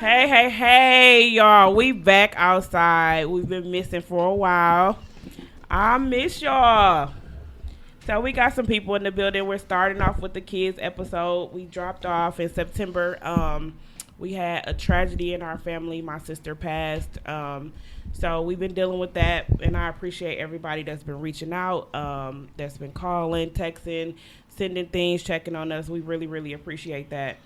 Hey, y'all. We back outside. We've been missing for a while. I miss y'all. So we got some people in the building. We're starting off with the kids episode. We dropped off in September. We had a tragedy in our family. My sister passed. So we've been dealing with that, and I appreciate everybody that's been reaching out, that's been calling, texting, sending things, checking on us. We really, really appreciate that.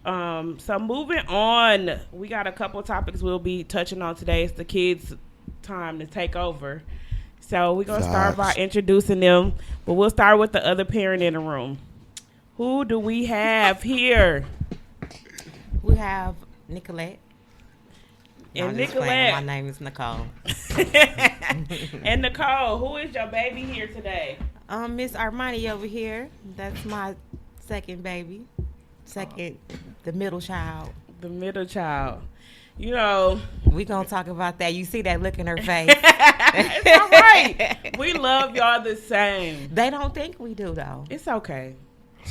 So moving on, we got a couple topics we'll be touching on today. It's the kids' time to take over. So we're going to start by introducing them, but we'll start with the other parent in the room. Who do we have here? We have Nicolette. And Nicolette. My name is Nicole. And Nicole, who is your baby here today? Miss Armani over here. That's my second baby. The middle child. The middle child. You know, we gonna talk about that. You see that look in her face. It's all right. We love y'all the same. They don't think we do though. It's okay.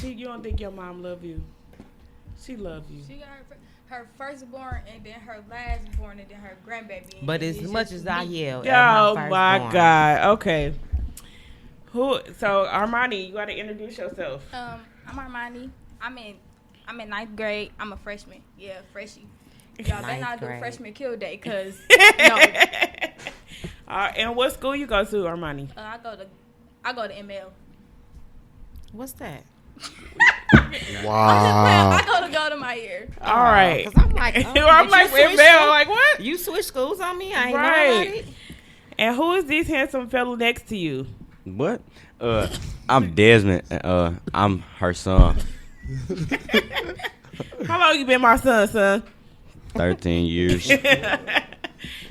You don't think your mom love you? She loves you. She got her firstborn, and then her lastborn, and then her grandbaby. But as much as I yell, oh my God. Okay. So Armani, you gotta introduce yourself. I'm Armani. I'm in ninth grade. I'm a freshman. Yeah, freshie. Y'all better not do freshman kill day, cause no. And what school you go to, Armani? I go to ML. What's that? Wow. I go to my ear. All right. Cause I'm like, ML. Like what? You switch schools on me? I ain't know about it. And who is this handsome fellow next to you? What? I'm Desmond. I'm her son. How long you been my son? 13 years.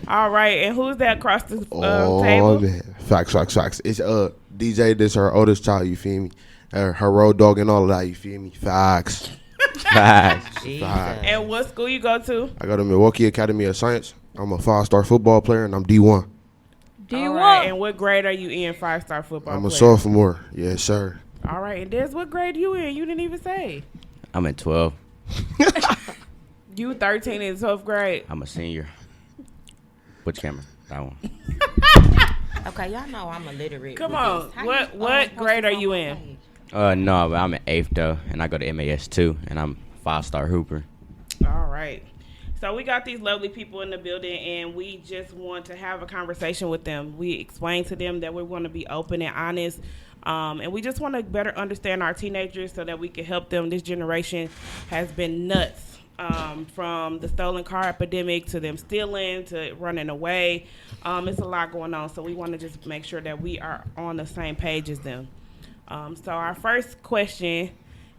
All right, and who's that across the table? Oh man, facts. It's DJ. This her oldest child. You feel me? Her road dog and all of that. You feel me? Facts. And what school you go to? I go to Milwaukee Academy of Science. I'm a 5-star football player and I'm D1. All right, and what grade are you in? 5-star football. I'm a sophomore. Yes, sir. All right, and Des, what grade you in? You didn't even say. I'm in 12. You 13 in 12th grade. I'm a senior. Which camera? That one. Okay, y'all know I'm illiterate. Come on. What grade are you in? No, but I'm in 8th though, and I go to MAS 2, and I'm 5-star hooper. All right. So we got these lovely people in the building, and we just want to have a conversation with them. We explain to them that we want to be open and honest, and we just want to better understand our teenagers so that we can help them. This generation has been nuts, from the stolen car epidemic to them stealing to running away. It's a lot going on, so we want to just make sure that we are on the same page as them. So our first question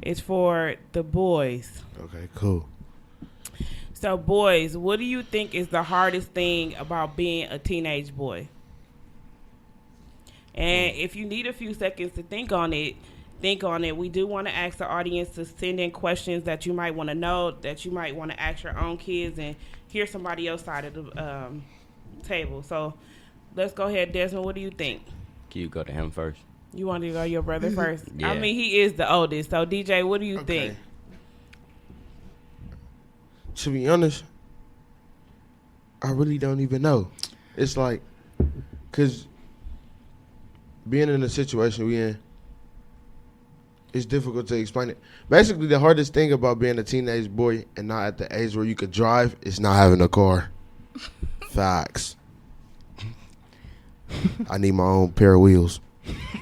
is for the boys. Okay, cool. So, boys, what do you think is the hardest thing about being a teenage boy? And if you need a few seconds to think on it. We do want to ask the audience to send in questions that you might want to know, that you might want to ask your own kids and hear somebody else's side of the table. So, let's go ahead. Desmond, what do you think? Can you go to him first? You want to go your brother first? Yeah. I mean, he is the oldest. So, DJ, what do you think? To be honest, I really don't even know. It's like, because being in the situation we in, it's difficult to explain it. Basically, the hardest thing about being a teenage boy and not at the age where you could drive is not having a car. Facts. I need my own pair of wheels.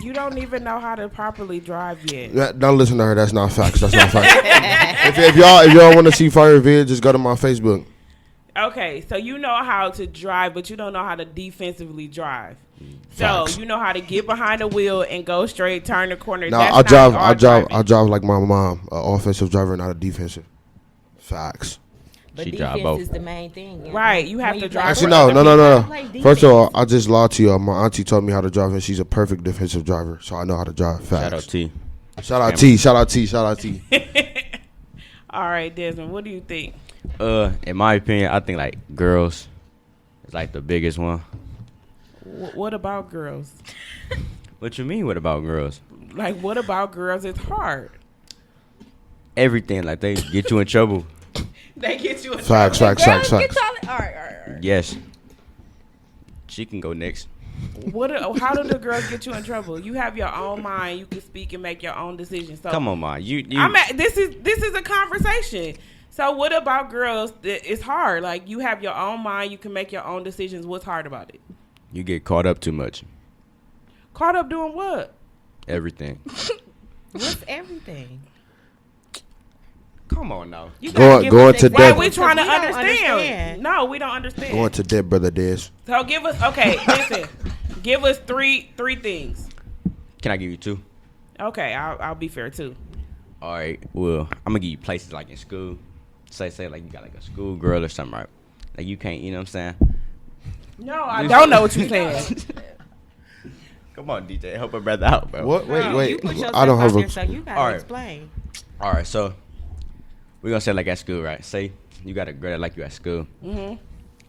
You don't even know how to properly drive yet. Don't listen to her. That's not facts. if y'all want to see fire vid, just go to my Facebook. Okay, so you know how to drive, but you don't know how to defensively drive. Facts. So you know how to get behind the wheel and go straight, turn the corner. No, I drive like my mom, an offensive driver, not a defensive. Facts. But She defense drive both. is the main thing. You know? Right, you have to drive. Actually, no. First of all, I just lied to you. My auntie told me how to drive, and she's a perfect defensive driver, so I know how to drive. Facts. Shout out T. Shout out T. All right, Desmond, what do you think? In my opinion, I think like girls is like the biggest one. What about girls? What you mean? What about girls? Like, what about girls is hard? Everything, like they get you in trouble. They get you in Facts, trouble. facts. Girls get y'all. All right. Yes. She can go next. How do the girls get you in trouble? You have your own mind. You can speak and make your own decisions. So Come on, ma. You this is a conversation. So what about girls? It's hard. Like, you have your own mind. You can make your own decisions. What's hard about it? you get caught up too much. Caught up doing what? Everything. What's everything? Come on now. You Going- gotta give going us to examples, Why Devil. we trying to 'cause we don't understand? No, we don't understand. Going to debt, brother Dez. So give us listen. Give us three things. Can I give you two? Okay, I'll be fair too. All right. Well, I'm gonna give you places like in school. Say like you got like a school girl or something, right? Like you can't, you know what I'm saying? No, I don't know what you're saying. Come on, DJ, help a brother out, bro. What? You Wait. put yourself I don't have out there, a. so you gotta All right. explain. All right, so we're gonna say like at school, right? Say you got a girl that like you at school,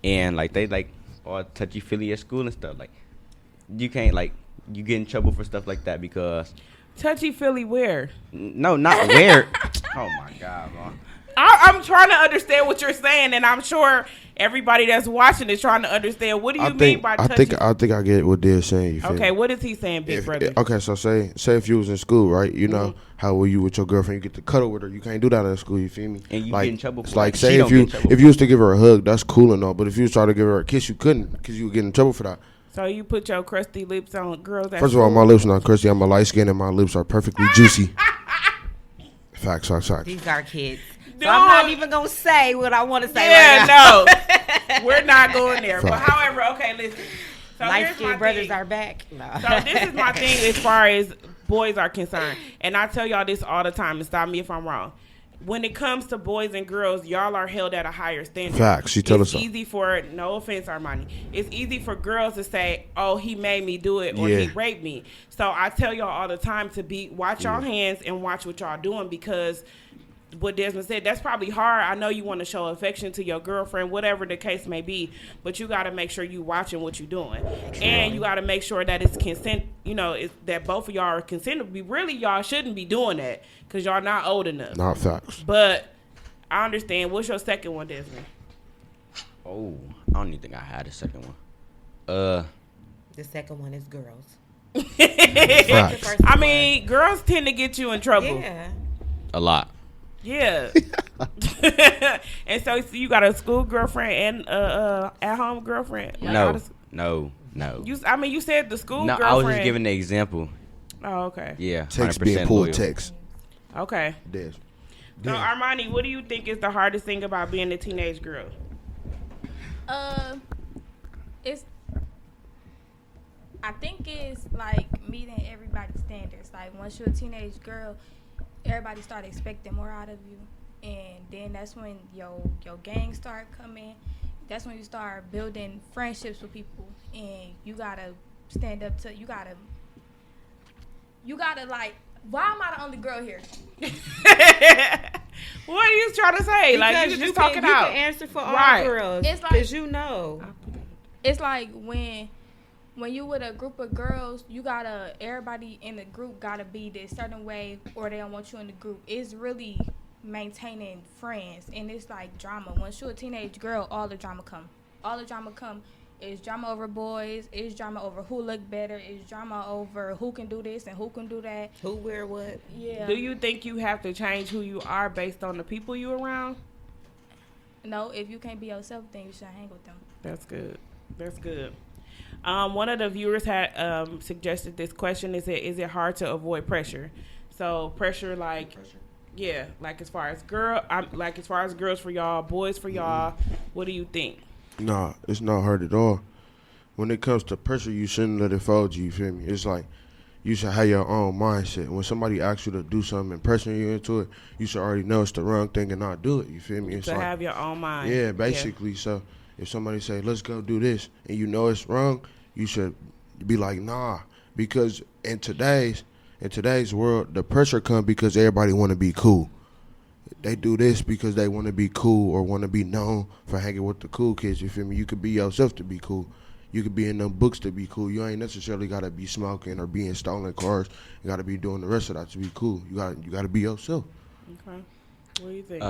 and like they like all touchy feely at school and stuff. Like you can't like you get in trouble for stuff like that because Touchy feely where? no, not where. Oh my God, man. I'm trying to understand what you're saying, and I'm sure everybody that's watching is trying to understand. What do you mean by touchy? I think I get what Dez saying. You feel Okay, me? what is he saying, big brother? Okay, so say if you was in school, right? You know how were you with your girlfriend? You get to cuddle with her. You can't do that in school. You feel me? And you like, get in trouble It's for like that. say She if don't get in trouble you used to give her a hug, that's cool and all. But if you was trying to give her a kiss, you couldn't because you would get in trouble for that. So you put your crusty lips on girls. First of all, my lips not crusty. I'm a light skin and my lips are perfectly juicy. Facts. These are kids. So No. I'm not even gonna say what I want to say Yeah, right now. no, we're not going there. But Fuck. however, okay, listen. So Light here's my skinned brothers thing. are back. No. So this is my thing as far as boys are concerned, and I tell y'all this all the time. And stop me if I'm wrong. When it comes to boys and girls, y'all are held at a higher standard. Facts. She tell us It's so. easy for, no offense, Armani. It's easy for girls to say, "Oh, he made me do it," or Yeah. "He raped me." So I tell y'all all the time to watch y'all hands and watch what y'all doing, because what Desmond said, that's probably hard. I know you want to show affection to your girlfriend, whatever the case may be, but you got to make sure you watching what you're doing, and you got to make sure that it's consent. You know, it's that both of y'all are consenting. Really, y'all shouldn't be doing that because y'all not old enough. Not facts. But I understand. What's your second one, Desmond? Oh, I don't even think I had a second one. The second one is girls. Facts. First I one. mean, girls tend to get you in trouble. Yeah. a lot. Yeah. And so you got a school girlfriend and at home girlfriend. No. You said the school No, girlfriend. I was just giving an example. Oh, okay. Yeah, Text 100% being pulled loyal. text. Okay. Dez. So Armani, what do you think is the hardest thing about being a teenage girl? I think it's like meeting everybody's standards. Like once you're a teenage girl, everybody start expecting more out of you, and then that's when your gangs start coming. That's when you start building friendships with people, and you gotta stand up to. You gotta like. Why am I the only girl here? What are you trying to say? Like you just talking you out. can answer for all Right. girls. It's like- because you know. It's like when you with a group of girls, everybody in the group gotta be this certain way, or they don't want you in the group. It's really maintaining friends, and it's like drama. Once you're a teenage girl, all the drama come. It's drama over boys. It's drama over who look better. It's drama over who can do this and who can do that. Who wear what? Yeah. Do you think you have to change who you are based on the people you around? No, if you can't be yourself, then you should hang with them. That's good. That's good. One of the viewers had suggested this question: Is it hard to avoid pressure? So pressure, like, yeah, like as far as girls for y'all, boys for y'all. What do you think? Nah, it's not hard at all. When it comes to pressure, you shouldn't let it fold you. You feel me? It's like you should have your own mindset. When somebody asks you to do something and pressing you into it, you should already know it's the wrong thing and not do it. You feel me? It's To like, have your own mind. yeah, basically. So if somebody say, let's go do this, and you know it's wrong, you should be like, nah. Because in today's world, the pressure comes because everybody want to be cool. They do this because they want to be cool or want to be known for hanging with the cool kids. You feel me? You could be yourself to be cool. You could be in them books to be cool. You ain't necessarily got to be smoking or being stolen cars. You got to be doing the rest of that to be cool. You got to be yourself. Okay. What do you think?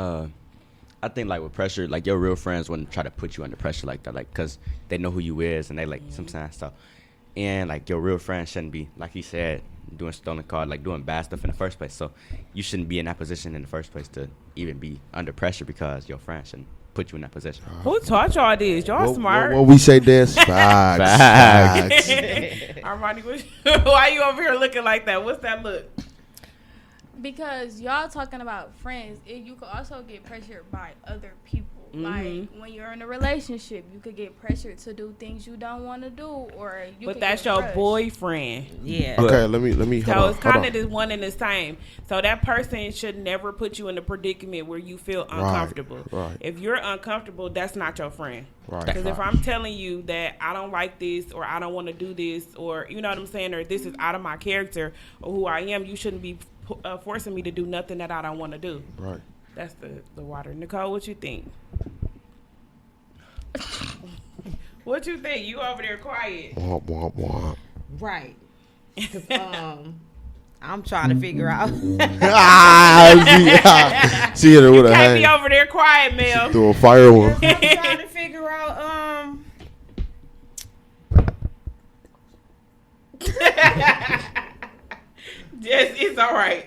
I think like with pressure, like your real friends wouldn't try to put you under pressure like that, like because they know who you is and they like sometimes stuff. And like your real friends shouldn't be, like he said, doing stolen card, like doing bad stuff in the first place. So you shouldn't be in that position in the first place to even be under pressure because your friends shouldn't put you in that position. Who taught y'all this? Y'all smart. What we say this? Facts. Armani, why you over here looking like that? What's that look? Because y'all talking about friends, you could also get pressured by other people. Like when you're in a relationship, you could get pressured to do things you don't want to do, or you. But could that's get your rushed. boyfriend. Yeah. Okay, let me. So Hold it's on. kind of this one and the same. So that person should never put you in a predicament where you feel uncomfortable. Right. If you're uncomfortable, that's not your friend. Right. Because if I'm telling you that I don't like this, or I don't want to do this, or you know what I'm saying, or this is out of my character or who I am, you shouldn't be forcing me to do nothing that I don't want to do. Right. That's the water. Nicole, what you think? What you think? You over there quiet. Womp, womp, womp. Right. 'Cause, I'm trying to figure out. See it with a Can't be hand. over there quiet, Mel. Through a fire one. I'm trying to figure out. Yes, it's all right.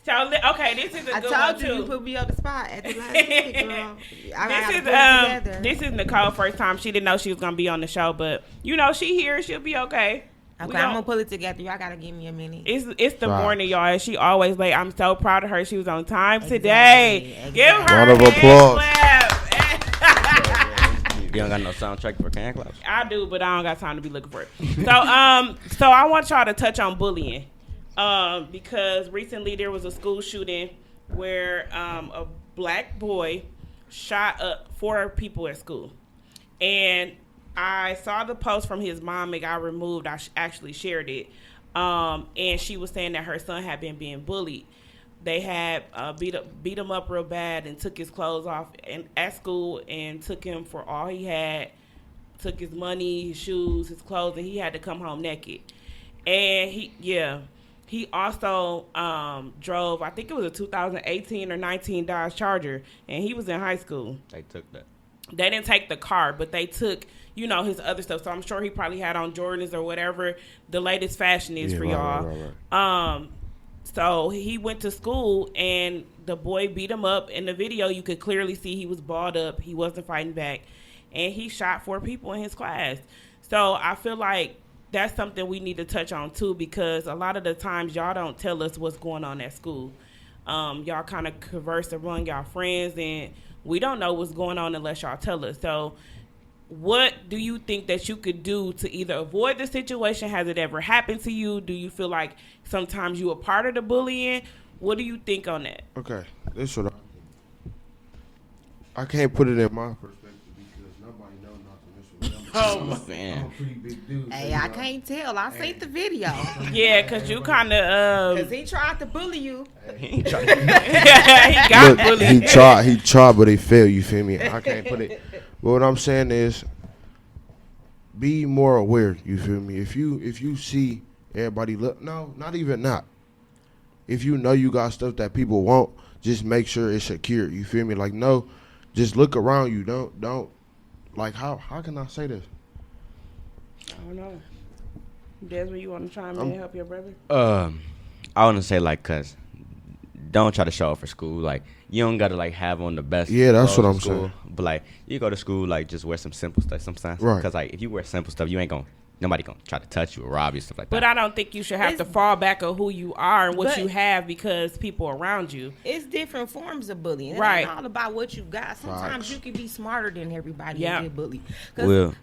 So okay, this is a I good one told you too. you put me on the spot at the last minute, girl. I gotta put it together. This is Nicole's first time. She didn't know she was gonna be on the show, but you know she here. She'll be okay. Okay, We I'm don't- gonna pull it together. Y'all gotta give me a minute. It's the Right. morning, y'all. And she always late. I'm so proud of her. She was on time today. Exactly. Give her Round of a applause. hand clap. You don't got no soundtrack for Can Claps? I do, but I don't got time to be looking for it. So I want y'all to touch on bullying, because recently there was a school shooting where a black boy shot up 4 people at school, and I saw the post from his mom. It got removed. I actually shared it, and she was saying that her son had been being bullied. They had beat him up real bad and took his clothes off at school and took him for all he had, took his money, his shoes, his clothes, and he had to come home naked. And he also drove, I think it was a 2018 or 19 Dodge Charger, and he was in high school. They took that. They didn't take the car, but they took, his other stuff. So I'm sure he probably had on Jordans or whatever the latest fashion is for y'all. Right. So he went to school, and the boy beat him up. In the video, you could clearly see he was balled up. He wasn't fighting back. And he shot 4 people in his class. So I feel like that's something we need to touch on, too, because a lot of the times y'all don't tell us what's going on at school. Y'all kind of converse among y'all friends, and we don't know what's going on unless y'all tell us. So what do you think that you could do to either avoid the situation? Has it ever happened to you? Do you feel like sometimes you a part of the bullying? What do you think on that? Okay, this is what I can't put it in my perspective because nobody knows nothing. Oh, Man. I'm a pretty big dude. Hey, I can't tell. I seen the video. Yeah, because you kind of, Cause he tried to bully you. He ain't trying he got Look, bullied. he tried, but he failed. You feel me? I can't put it. But what I'm saying is, be more aware. You feel me? If you see everybody look, no, not even not. If you know you got stuff that people want, just make sure it's secure. You feel me? Like no, just look around you. Don't like how can I say this? I don't know. Desmond, you want to chime in and help your brother? I want to say like, cause don't try to show up for school. Like you don't gotta like have on the best. Yeah, that's clothes what to I'm school. saying. But like you go to school, like just wear some simple stuff sometimes. Right. Cause like if you wear simple stuff, nobody gonna try to touch you or rob you, stuff like But that. I don't think you should have to It's- fall back on who you are and what But- you have because people around you. It's different forms of bullying. It Right. ain't all about what you got. Sometimes Facts. you can be smarter than everybody Yeah. and get bullied. 'Cause Well-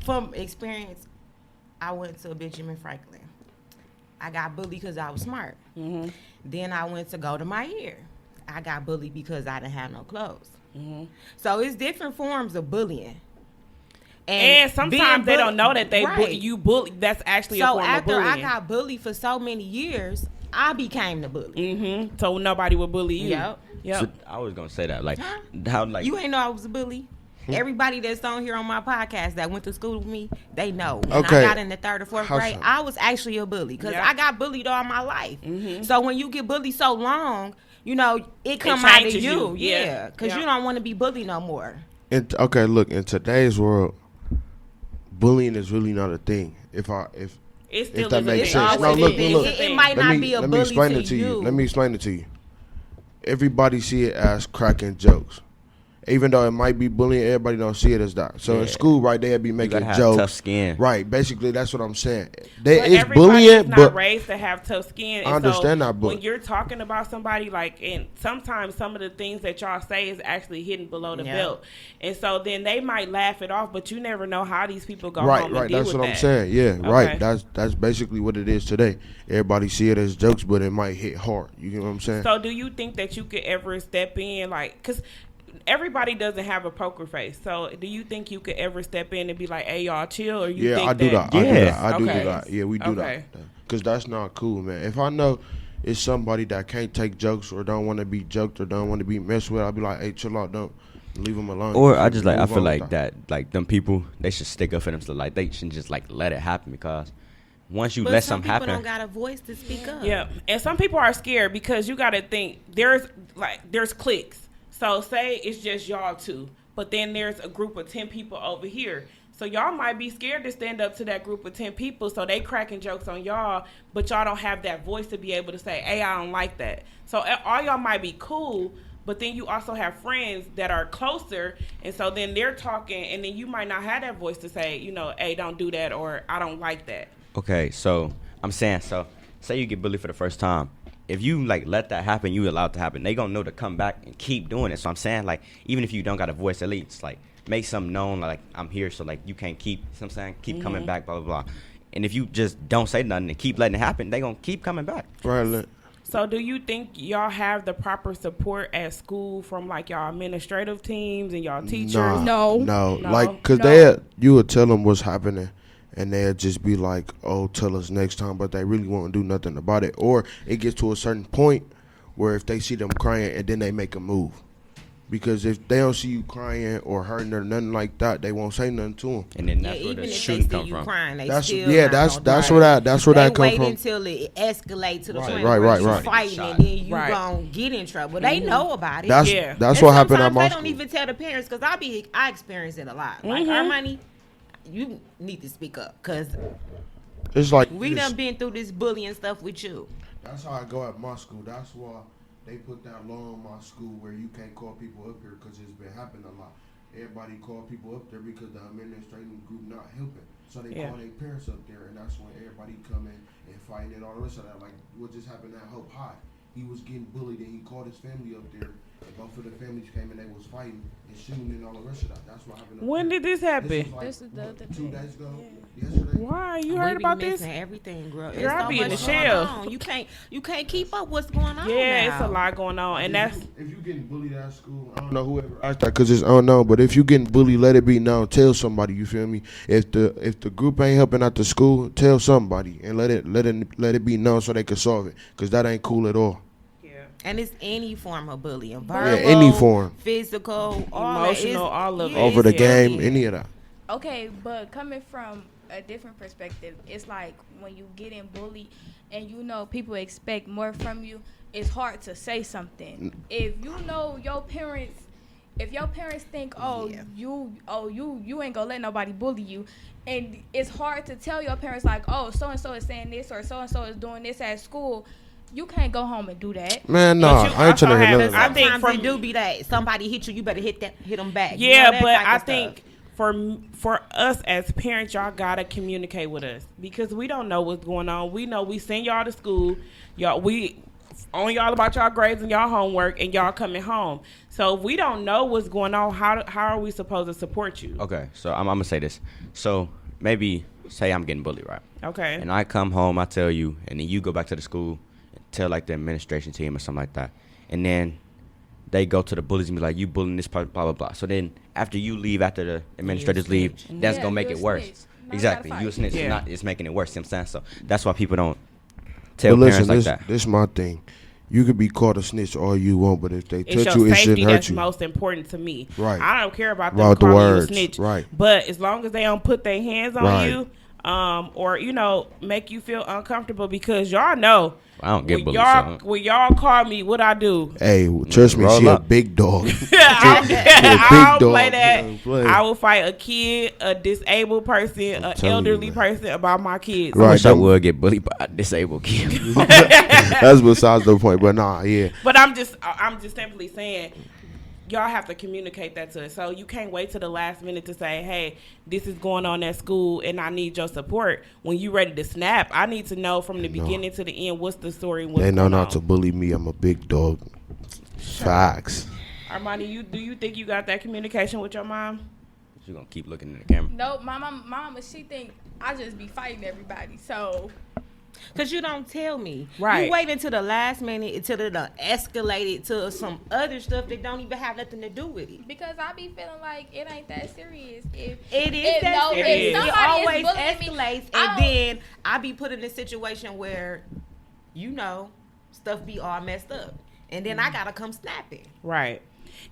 from experience, I went to Benjamin Franklin. I got bullied because I was smart. Mm-hmm. Then I went to go to my ear. I got bullied because I didn't have no clothes. Mm-hmm. So it's different forms of bullying. And sometimes they don't know that they Right. you bully. That's actually a So form of after bullying. I got bullied for so many years, I became the bully. Mm-hmm. So nobody would bully you. Yep. Yep. So I was gonna say that like Huh? how like You ain't know I was a bully. Everybody that's on here on my podcast that went to school with me, they know. When Okay. I got in the 3rd or 4th How grade, so? I was actually a bully because Yeah. I got bullied all my life. So when you get bullied so long, you know, it come out of changes you. you. Yeah. Yeah, because Yeah. you don't want to be bullied no more. Okay, look, in today's world, bullying is really not a thing. If It still that is makes a sense. thing. No, Always look, is. look. It's a It thing. might not be a let me bully explain to it to you. you. Let me explain it to you. Everybody see it as cracking jokes. Even though it might be bullying, everybody don't see it as that. So in Yeah. school, right, they'd be You making gotta have jokes. tough skin. Right, basically, that's what I'm saying. But It's everybody bullying, is not but raised to have tough skin. I And understand so that, but- when you're talking about somebody, like, and sometimes some of the things that y'all say is actually hidden below the Yeah. belt, and so then they might laugh it off, but you never know how these people go right, home right, and deal that's with what I'm that. saying. Yeah, Okay. right. That's basically what it is today. Everybody see it as jokes, but it might hit hard. You get what I'm saying? So do you think that you could ever step in, like, because everybody doesn't have a poker face, so do you think you could ever step in and be like, hey, y'all chill, or you Yeah, think I do that. I do Yeah. that. I do Okay. that. Yeah, we do Okay. that. Because that's not cool, man. If I know it's somebody that can't take jokes or don't want to be joked or don't want to be messed with, I'll be like, hey, chill out, don't leave them alone. Or I just like I Move feel on with like that like them people they should stick up for themselves. Like they shouldn't just like let it happen because once you But let some something people happen, don't got a voice to speak up. Yeah, and some people are scared because you got to think there's cliques. So say it's just y'all two, but then there's a group of 10 people over here. So y'all might be scared to stand up to that group of 10 people. So they cracking jokes on y'all, but y'all don't have that voice to be able to say, "Hey, I don't like that." So all y'all might be cool, but then you also have friends that are closer, and so then they're talking, and then you might not have that voice to say, you know, "Hey, don't do that," or "I don't like that." okay, so I'm saying so say you get bullied for the first time. If you like let that happen, you allow it to happen, they gonna know to come back and keep doing it. So I'm saying like even if you don't got a voice, at least like make something known like I'm here, so like you can't keep. You know what I'm saying keep coming back, blah blah blah. And if you just don't say nothing and keep letting it happen, they gonna keep coming back. Right, look. So do you think y'all have the proper support at school from like y'all administrative teams and y'all teachers? No. No. No. Like, because No. you would tell them what's happening, and they'd just be like, oh, tell us next time, but they really won't do nothing about it. Or it gets to a certain point where if they see them crying, and then they make a move. Because if they don't see you crying or hurting or nothing like that, they won't say nothing to them. And then Yeah, that's where even the if they shooting see come you from. crying, they That's still yeah. not That's gonna that's try. where that's where They that come wait from. until it escalates to the Right, point right, where right, you right. fighting Shot. and then you Right. gonna get in trouble. They know about it. That's Yeah. that's And what happened at sometimes my they school. don't even tell the parents because I experience it a lot. Like Armani, you need to speak up because It's like we this. done been through this bullying stuff with you. That's how I go at my school. That's why they put that law in my school where you can't call people up here because it's been happening a lot. Everybody call people up there because the administrative group not helping. So they Yeah. call their parents up there, and that's when everybody come in and fighting and all the rest of that. Like what just happened at Hope High. He was getting bullied and he called his family up there. And both of the families came and they was fighting and shooting and all the rest of that. That's what happened. up When there. did this happen? This was like, This is the what, other 2 day. days ago? Yesterday? Why? You We heard be about this? missing everything, girl. Girl, I so be in much the going shell. on. You can't keep up what's going on. Yeah, now. it's a lot going on, and that's If you getting bullied at school, I don't know whoever asked that because it's unknown. But if you getting bullied, let it be known. Tell somebody. You feel me? If the group ain't helping at the school, tell somebody and let it be known so they can solve it. Because that ain't cool at all. And it's any form of bullying. Yeah, Verbal, any form. physical, all Emotional, that. all of it. Over the Yeah. game, any of that. Okay, but coming from a different perspective, it's like when you getting bullied and you know people expect more from you, it's hard to say something. If you know your parents, if your parents think, Yeah. you ain't gonna let nobody bully you, and it's hard to tell your parents like, oh, so and so is saying this or so and so is doing this at school. You can't go home and do that. Man, no, But you I ain't trying to also hear none have- of I that. think Sometimes from- it do be that somebody hit you, you better hit them back. You Yeah, know, that but type I of think stuff. for us as parents, y'all gotta communicate with us because we don't know what's going on. We know we send y'all to school, we on y'all about y'all grades and y'all homework, and y'all coming home. So if we don't know what's going on, how are we supposed to support you? Okay, so I'm gonna say this. So maybe say I'm getting bullied, right? Okay. And I come home, I tell you, and then you go back to the school and tell like the administration team or something like that. And then they go to the bullies and be like, you bullying this part, blah, blah, blah. So then after you leave, after the administrators leave, that's Yeah, going to make you it a worse. snitch. Now you Exactly. gotta You a fight. snitch. Yeah. It's making it worse. You know what I'm saying? So that's why people don't tell But listen, parents like that. this is my thing. you could be called a snitch all you want, but if they It's touch your you, it safety shouldn't hurt that's you. most important to me. Right. I don't care about them About the calling you a words, snitch. right. But as long as they don't put their hands on Right. you, or make you feel uncomfortable, because y'all know I don't get when bullied. y'all So. when y'all call me, what I do? Hey, trust me, Roll she a up. big dog. I don't dog. play that. You don't play. I will fight a kid, a disabled person, an telling you, elderly man. person about my kids. I Right. wish I them- would get bullied by a disabled kid. That's besides the point. But nah, yeah. But I'm just simply saying, y'all have to communicate that to us. So you can't wait till the last minute to say, hey, this is going on at school and I need your support. When you ready to snap, I need to know from the beginning to the end what's the story and what's They know going not on. to bully me. I'm a big dog. Facts. Armani, do you think you got that communication with your mom? She's gonna keep looking in the camera. No, my mama, she think I just be fighting everybody. So Cause you don't tell me. Right. You wait until the last minute until it done escalated to some other stuff that don't even have nothing to do with it. because I be feeling like it ain't that serious. If It is If that no- serious. if It somebody is always bullying me, escalates, I and don't- then I be put in a situation where, stuff be all messed up, and then I gotta come snapping. Right.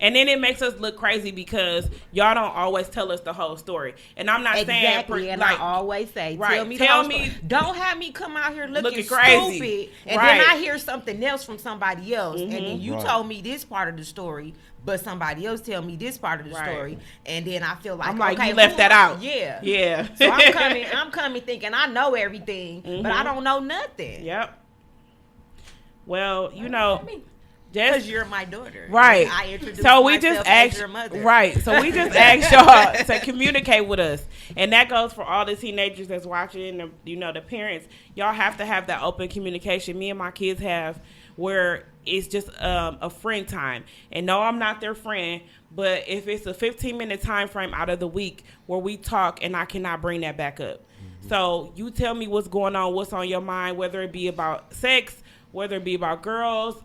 And then it makes us look crazy because y'all don't always tell us the whole story. And I'm not Exactly, saying and like, I always say, right, tell me, tell the whole me- story. Don't have me come out here looking crazy. stupid, and Right. then I hear something else from somebody else, and then you Right. told me this part of the story, but somebody else tell me this part of the Right. story, and then I feel like, I'm like, okay, you left who- that out. Yeah, Yeah. So I'm coming thinking I know everything, but I don't know nothing. Yep. Well, I mean, Because just you're my daughter, right. I introduced So we myself just as asked, your mother. right. So we just asked y'all to communicate with us, and that goes for all the teenagers that's watching. The parents, y'all have to have that open communication. Me and my kids have, where it's just a friend time. And no, I'm not their friend, but if it's a 15-minute time frame out of the week where we talk, and I cannot bring that back up. So you tell me what's going on, what's on your mind, whether it be about sex, whether it be about girls,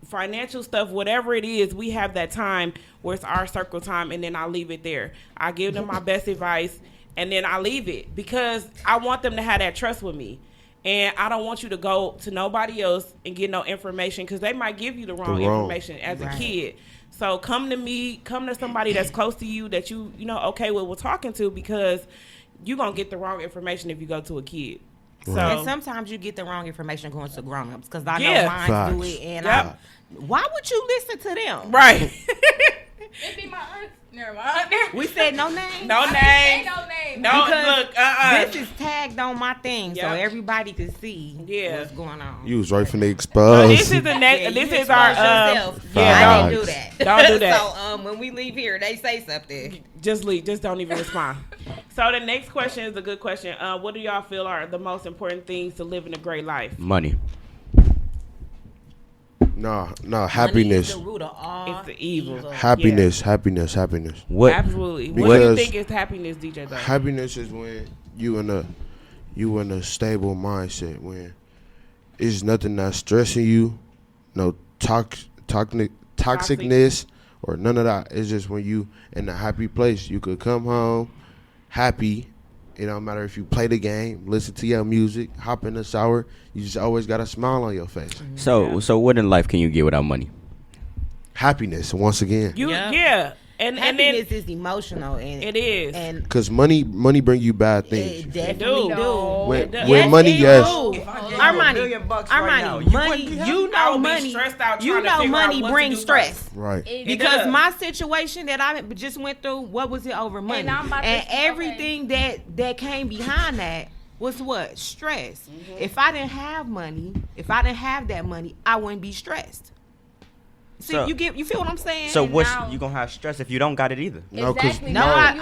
financial stuff, whatever it is, we have that time where it's our circle time, and then I leave it there. I give them my best advice, and then I leave it because I want them to have that trust with me. And I don't want you to go to nobody else and get no information because they might give you the wrong information as a kid. So come to me, come to somebody that's close to you that you okay with talking to, because you're going to get the wrong information if you go to a kid. So And sometimes you get the wrong information going to grown-ups because I Yeah. know mine do it, and Yep. why would you listen to them? right. it be my aunt. Never mind. We said no name. No Ain't name. no name. No, Because look, This is tagged on my thing, so Yep. everybody can see Yeah. what's going on. You was right from the So expose. this is the next. Yeah, this you is our. expose yourself. Yeah, I don't didn't do that. Don't do that. So when we leave here, they say something. just leave. Just don't even respond. So the next question is a good question. What do y'all feel are the most important things to living a great life? Money. No, Money is happiness. the root of all It's the evil. Happiness. What? Absolutely. What do you Because- think is happiness, DJ? Though? Happiness is when you in a stable mindset, when it's nothing that's stressing you, no toxicness or none of that. It's just when you in a happy place, you could come home happy. It don't matter if you play the game, listen to your music, hop in the shower. You just always got a smile on your face. So what in life can you get without money? Happiness, once again. Yeah. And then Happiness is emotional, and it is. and Because money bring you bad it things. definitely do. do. When, it does. when money, it yes. do. If I gave you $1 million right now, Armani, you money. wouldn't be happy? You I know would be money. stressed out You trying to know figure out money what to brings do stress. first. Right. It Because does. my situation that I just went through, what was it over money? And I'm about And to- okay. everything that came behind that was what? Stress. If I didn't have money, if I didn't have that money, I wouldn't be stressed. See, So- you feel what I'm saying? So And what's now- you gonna have stress if you don't got it either? No, 'cause- Exactly. no, Now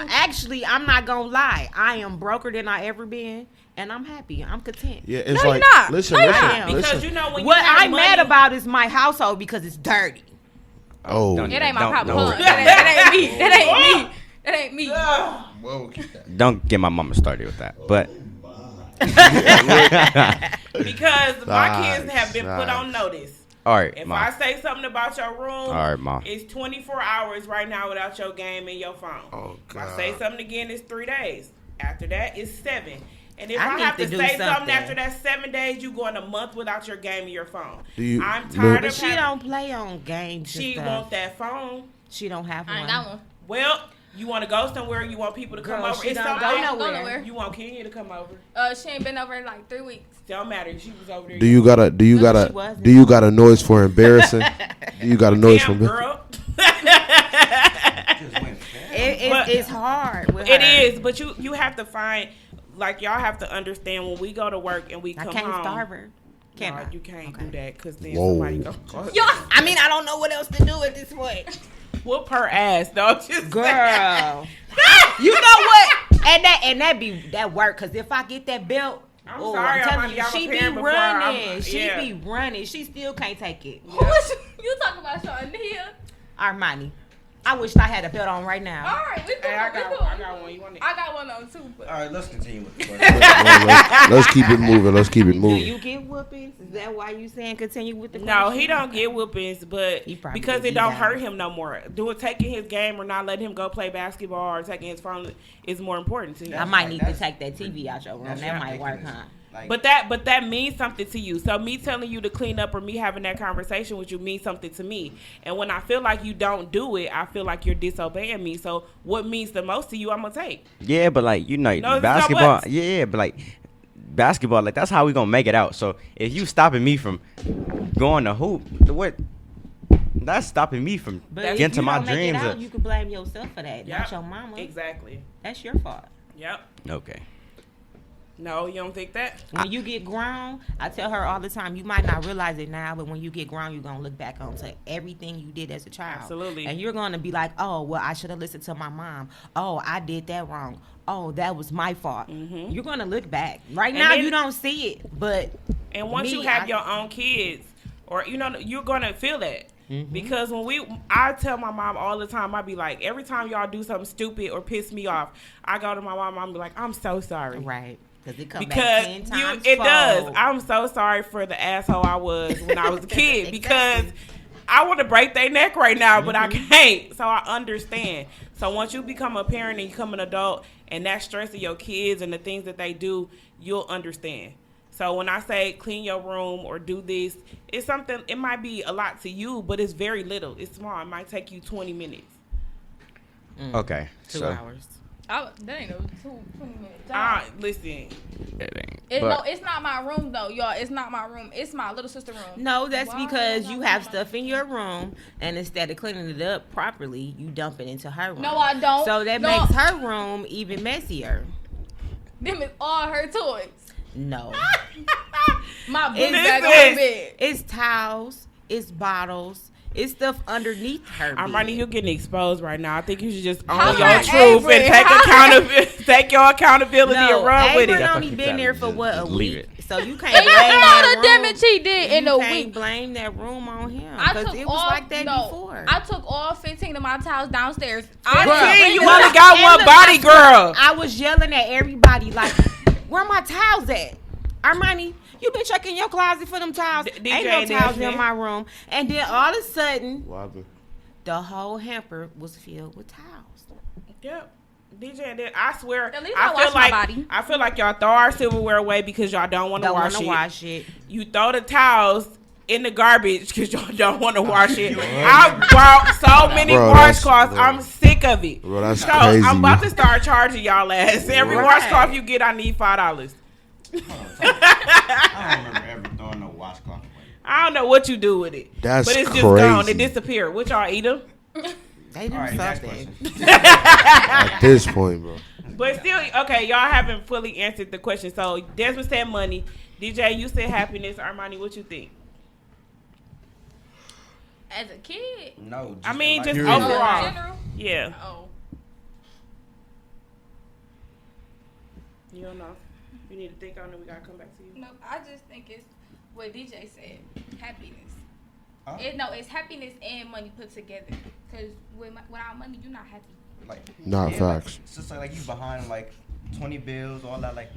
I'm not gonna lie. I am broker than I ever been, and I'm happy. I'm content. Yeah, it's No, like you're not. listen, No, you're listen, not. Because listen. you know when What you have I'm money, mad about is my household because it's dirty. Oh, Don't- It ain't my Don't- problem. don't- Look, that ain't me. That ain't me. That ain't me. whoa. Don't get my mama started with that. But because my kids have been put Facts. on notice. all right, If Mom. I say something about your room, All right, Mom. it's 24 hours right now without your game and your phone. Oh, If I say God. something again, it's 3 days. After that, it's 7. And if I I need have to to do say something something. after that 7 days, you going a month without your game and your phone. You- I'm tired But of she don't play on games. She and want stuff. that phone. She don't have I ain't one. got one. Well, you want to go somewhere? You want people to come Girl, over? she It's don't something. go Go nowhere. nowhere. You want Kenya to come over? She ain't been over in like 3 weeks. Don't matter. She was over there. Do you got she wasn't. do you got a noise for embarrassing? Do you got a noise Damn, for girl. But- It's hard. With It her. is, but you have to find, like, y'all have to understand when we go to work and we I come can't home. starve her. Can No, I? you can't Okay. do that because then Whoa. somebody go I mean, I don't know what else to do at this point. whoop her ass, though. Just Girl. You know what? And that work, cause if I get that belt, I'm oh, sorry, I'm I'm telling you, a she be parent before I'm- running. She yeah. be running. She still can't take it. Who was you talking about, Shawnee? Armani. I wish I had a belt on right now. All right, we cool. Hey, I we got cool. one. You want it? I got one on too. But All right, let's continue with the let's keep it moving. Let's keep it Do moving. you get whoopings? Is that why you saying continue with the No, question? he don't get whoopings, but He probably because get it don't beat hurt down. him no more. Taking his game or not letting him go play basketball or taking his phone is more important to him. I might need to take that TV out your room. That's That might work, ridiculous. huh? Like, But that means something to you. So me telling you to clean up or me having that conversation with you means something to me. And when I feel like you don't do it, I feel like you're disobeying me. So what means the most to you, I'm gonna take. yeah, but like No, it's not basketball. what? Yeah, but like basketball, like that's how we gonna make it out. So if you stopping me from going to hoop, what? That's stopping me from But getting if to you my don't make it dreams. out, you can blame yourself for that, Yep. not your mama. Exactly. That's your fault. Yep. Okay. No, you don't think that? When you get grown, I tell her all the time, you might not realize it now, but when you get grown, you're going to look back onto everything you did as a child. Absolutely. And you're going to be like, oh, well, I should have listened to my mom. Oh, I did that wrong. Oh, that was my fault. Mhm. You're going to look back. Right And now, then- you don't see it, but And once me, you have I- your own kids, or you're gonna feel that. Mhm. Because I tell my mom all the time, I be like, every time y'all do something stupid or piss me off, I go to my mom, I'm be like, I'm so sorry. right. Because it comes Because back 10 times it does. fold. I'm so sorry for the asshole I was when I was a kid because I want to break their neck right now, but I can't. So I understand. So once you become a parent and you become an adult and that stress of your kids and the things that they do, you'll understand. So when I say clean your room or do this, it's something, it might be a lot to you, but it's very little. It's small. It might take you 20 minutes. Okay. 2 so hours. that ain't no 20 minutes. job. Listen, it ain't. No, But it's not my room though, y'all. It's not my room. It's my little sister room. No, that's Why because am I you not have my- stuff in your room, and instead of cleaning it up properly, you dump it into her room. No, I don't. So that No. makes her room even messier. Them is all her toys. No. My book It's- bag on Listen. her bed. It's towels, it's bottles, it's stuff underneath her bed. I'm running. You're getting exposed right now. I think you should just How own your about truth Avery? and take How- accountability. Take your accountability No, and run with Avery it. only been there for what, a Leave week? it. So you can't And blame you know that the room. damage he did in You a can't week. blame that room on him I because took it was all, like that no, before. I took all 15 of my towels downstairs. Hey, you Look, only got and one look, body, girl. I was yelling at everybody like, "Where my towels at, Armani? You been checking your closet for them towels? DJ Ain't no and towels Daphne. in my room." And then all of a sudden, What happened? the whole hamper was filled with towels. Yep. DJ and then I swear, At least I I feel wash my like body. I feel like y'all throw our silverware away because y'all don't want to Don't wash want it. to wash it. You throw the towels in the garbage because y'all don't want to wash it. I bought so many Bro, that's- washcloths. bro. I'm sick of it. Bro, that's So crazy. I'm about to start charging y'all ass. Every Right. washcloth you get, I need $5. I don't remember ever throwing no washcloth away. I don't know what you do with it. That's but it's just gone. It crazy. disappeared. What y'all eat them? They do All right, next something. question. At this point, bro. But still, okay, y'all haven't fully answered the question. So Desmond said money. DJ, you said happiness. Armani, what you think? As a kid. No. I mean, just Period. Oh, overall. in general? Yeah. Oh. You don't know. You need to think on it. We gotta come back to you. No, I just think it's what DJ said. Happiness. Huh? It's happiness and money put together. Because without money, you're not happy. Like, Not yeah, facts. Like, it's just like you behind like 20 bills, all that, like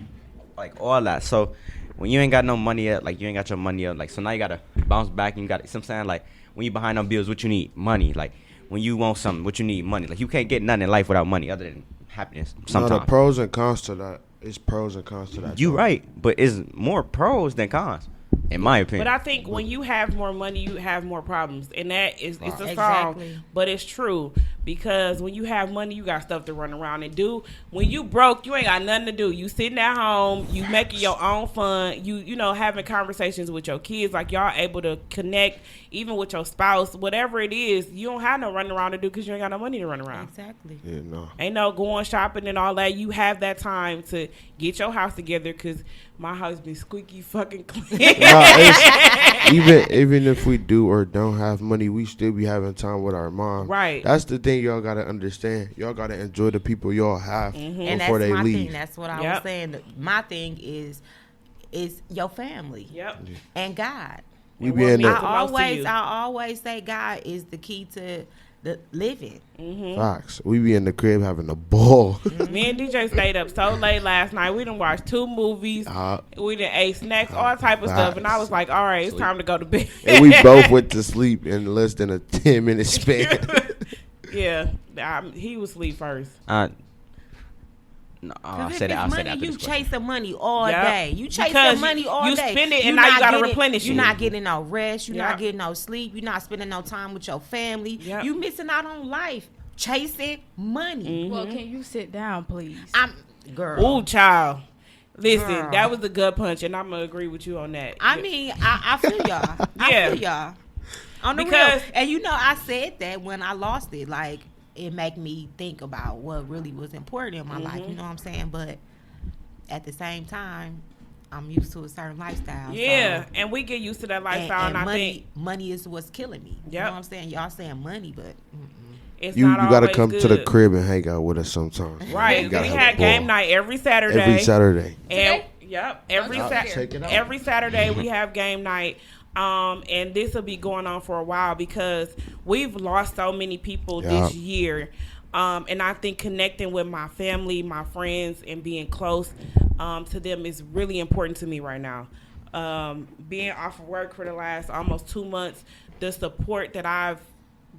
all that. So when you ain't got no money yet, like you ain't got your money yet, like so now you gotta bounce back and you got. You know what I'm saying, like when you behind on bills, what you need? Money. Like when you want something, what you need? Money. Like you can't get nothing in life without money other than happiness. No, Sometimes. the pros and cons to that It's pros and cons to that. You though. right, but it's more pros than cons, in my opinion. But I think when you have more money, you have more problems, and that is it's a song, Exactly. but it's true because when you have money, you got stuff to run around and do. When you broke, you ain't got nothing to do. You sitting at home, you making your own fun. You know having conversations with your kids, like y'all able to connect, even with your spouse, whatever it is. You don't have no running around to do because you ain't got no money to run around. Exactly. Yeah, no. Ain't no going shopping and all that. You have that time to get your house together because my house be squeaky fucking clean. Nah, it's, even if we do or don't have money, we still be having time with our mom. Right. That's the thing y'all gotta understand. Y'all gotta enjoy the people y'all have And before that's they my leave. thing. That's what I Yep. was saying. My thing is your family Yep. and God. We And be what in means the the most to you. I always say God is the key to the living. facts. We be in the crib having a ball. Me and DJ stayed up so late last night. We done watched 2 movies. We done ate snacks, all type of stuff. And I was like, all right, it's time to go to bed. And we both went to sleep in less than a 10-minute span. Yeah. He was asleep first. No, Cause I'll if say that. it's I'll say money, that after you this question. chasing money all Yep. day. You chasing Because money all you day. spend it and You now you not gotta getting- replenish You're it. not getting no rest. You're Yep. not getting no sleep. You're not spending no time with your family. Yep. You missing out on life chasing money. Well, can you sit down, please? I'm girl. Ooh, child. Listen, Girl. that was a gut punch, and I'm going to agree with you on that. I mean, I feel y'all. I Yeah. feel y'all. On the Because- real. And you know, I said that when I lost it, like it make me think about what really was important in my life. You know what I'm saying? But at the same time, I'm used to a certain lifestyle. Yeah, so- and we get used to that lifestyle, and, I think money is what's killing me. You Yep. know what I'm saying? Y'all saying money, but it's You not gotta always come to the good. crib and hang out with us sometimes. Right. You We gotta have had a game ball. night every Saturday. Every Saturday. And, Today? yep. Every, Oh, check it out. every Saturday we have game night. And this will be going on for a while because we've lost so many people this year. And I think connecting with my family, my friends, and being close to them is really important to me right now. Being off of work for the last almost 2 months, the support that I've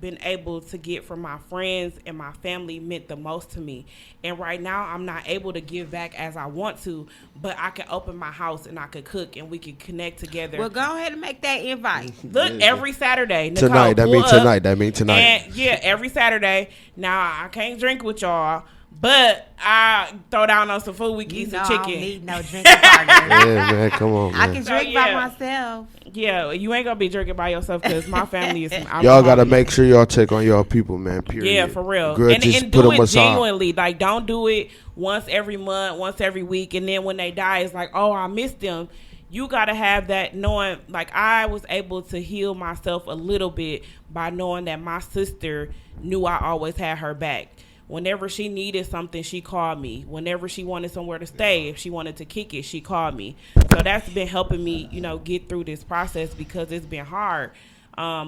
been able to get from my friends and my family meant the most to me. And right now I'm not able to give back as I want to, but I can open my house and I could cook and we can connect together. well, go ahead and make that invite. Look, every Saturday. Nicole, Tonight. That pull means up. tonight. That means tonight. And yeah, every Saturday. Now I can't drink with y'all, but I throw down on some food. We can You eat know some I don't chicken. need no drinking partner. Yeah, man. Come on, I man. can So, drink yeah. by myself. Yeah, you ain't gonna be drinking by yourself because my family is. Y'all gotta make sure y'all check on y'all people, man. Period. Yeah, for real. Grudges, And put do them it aside. genuinely. Like, don't do it once every month, once every week, and then when they die, it's like, oh, I missed them. You gotta have that knowing. Like, I was able to heal myself a little bit by knowing that my sister knew I always had her back. Whenever she needed something, she called me. Whenever she wanted somewhere to stay, if she wanted to kick it, she called me. So that's been helping me, get through this process because it's been hard.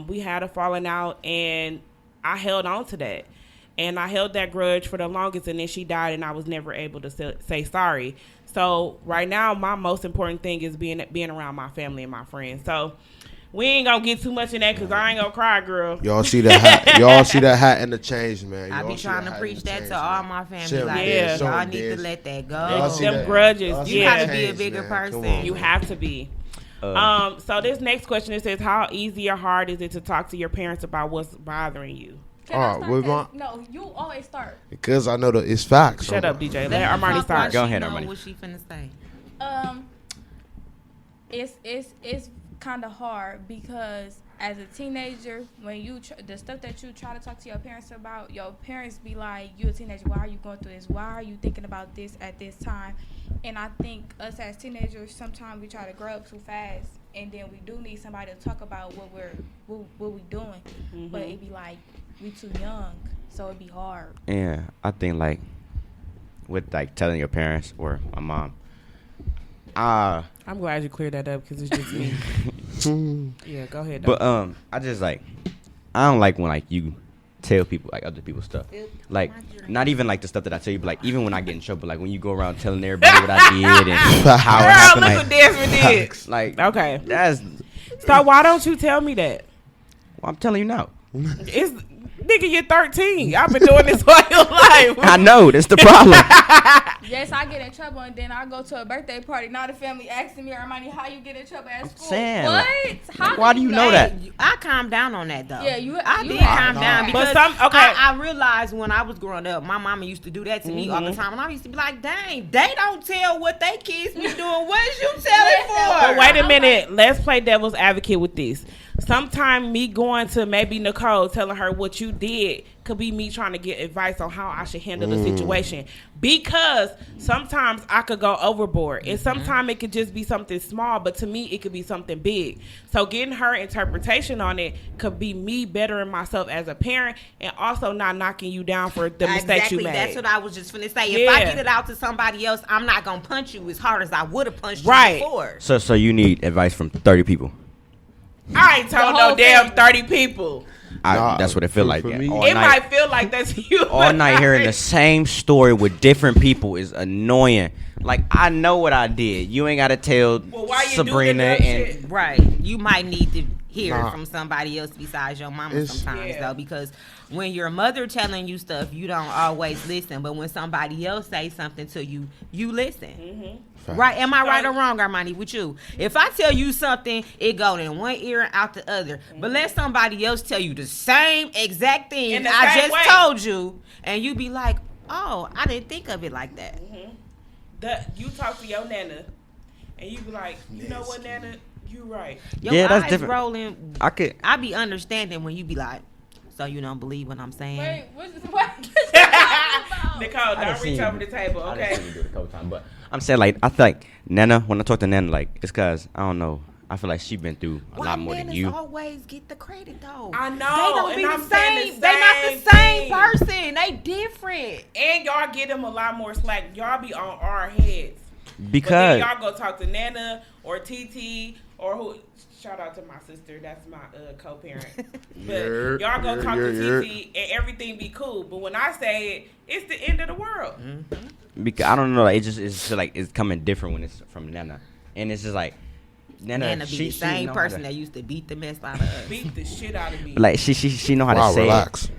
We had a falling out, and I held on to that. And I held that grudge for the longest, and then she died, and I was never able to say sorry. So right now, my most important thing is being around my family and my friends. So we ain't gonna get too much in that because I ain't gonna cry, girl. Y'all see that hat? Y'all see that hat and the change, man. I Y'all be see trying to hat preach and the that change, to all man. my family. Show 'em Like, this, show 'em y'all need to this. let that Y'all go. see Them that? grudges, Y'all see yeah. that You gotta be a change, bigger man. Come person. on, You man. have to be. So this next question, it says, how easy or hard is it to talk to your parents about what's bothering you? Can All I right, start with this? No, you always start. Because I know that it's facts. Shut up, DJ. Let Let her Armani talk while start. Go she ahead, know Armani. What she finna say? It's kind of hard because as a teenager, when you the stuff that you try to talk to your parents about, your parents be like, "You a teenager? Why are you going through this? Why are you thinking about this at this time?" And I think us as teenagers, sometimes we try to grow up too fast, and then we do need somebody to talk about what we doing. But it be like we too young, so it be hard. Yeah, I think like with like telling your parents or my mom. I'm glad you cleared that up because it's just me. Yeah, go ahead. But I just like I don't like when like you tell people like other people's stuff. Like not even like the stuff that I tell you, but like even when I get in trouble, like when you go around telling everybody what I did and how it Girl, happened. look Like, what Desmond did. like Okay. that's So why don't you tell me that? well, I'm telling you now. It's Nigga, you're 13. I've been doing this all your life. I know that's the problem. Yes, I get in trouble and then I go to a birthday party. Now the family asking me, Armani, how you get in trouble at school? saying, What? How why do you know that? I calmed down on that though. Yeah, I you did have- calm down But because some- okay. I realized when I was growing up, my mama used to do that to me all the time, and I used to be like, "Dang, they don't tell what they kids be doing. What is you telling for?" But wait a minute. Let's play devil's advocate with this. Sometimes me going to maybe Nicole telling her what you did could be me trying to get advice on how I should handle the situation. Because sometimes I could go overboard. And sometimes it could just be something small, but to me it could be something big. So getting her interpretation on it could be me bettering myself as a parent and also not knocking you down for the mistakes you made. That's what I was just finna say. If I Yeah. get it out to somebody else, I'm not gonna punch you as hard as I would have punched Right. you before. So you need advice from 30 people. I ain't told The no whole damn family. 30 people. Nah, That's what it feel for- like. for yeah. me- All It night, might feel like that's you. all night hearing the same story with different people is annoying. Like I know what I did. You ain't gotta tell Well, why you Sabrina do the dumb and shit? Right. You might need to hear Nah. from somebody else besides your mama It's- sometimes Yeah. though, because when your mother telling you stuff, you don't always listen. But when somebody else say something to you, you listen. Facts. Right? Am I right or wrong, Armani, with you? If I tell you something, it go in one ear and out the other. But let somebody else tell you the same exact thing In the I same just way. told you, and you be like, oh, I didn't think of it like that. You talk to your nana, and you be like, you know what, nana, you right. Your Yeah, that's eyes different. rolling. I could. I be understanding when you be like, so you don't believe what I'm saying? Wait, what? Nicole, I done don't seen reach you- over the table, I done okay? seen you do it a couple times, but I'm saying like I feel like Nana. When I talk to Nana, like it's cause I don't know. I feel like she been through a lot more than Nanas you. always get the credit though. I know, They don't be and the I'm saying same. the They not the same same thing. person. They different. And y'all get them a lot more slack. Y'all be on our heads. But Because then y'all go talk to Nana or TT or who. Shout out to my sister. That's my co-parent. But Yeah, y'all go yeah, talk yeah, to TT and everything be cool. But when I say it, it's the end of the world. because I don't know, like it's just like it's coming different when it's from Nana, and it's just like Nana. Nana be she the same know how person to- that used to beat the mess out of us. Beat the shit out of me. like she know how Wow, to say relax.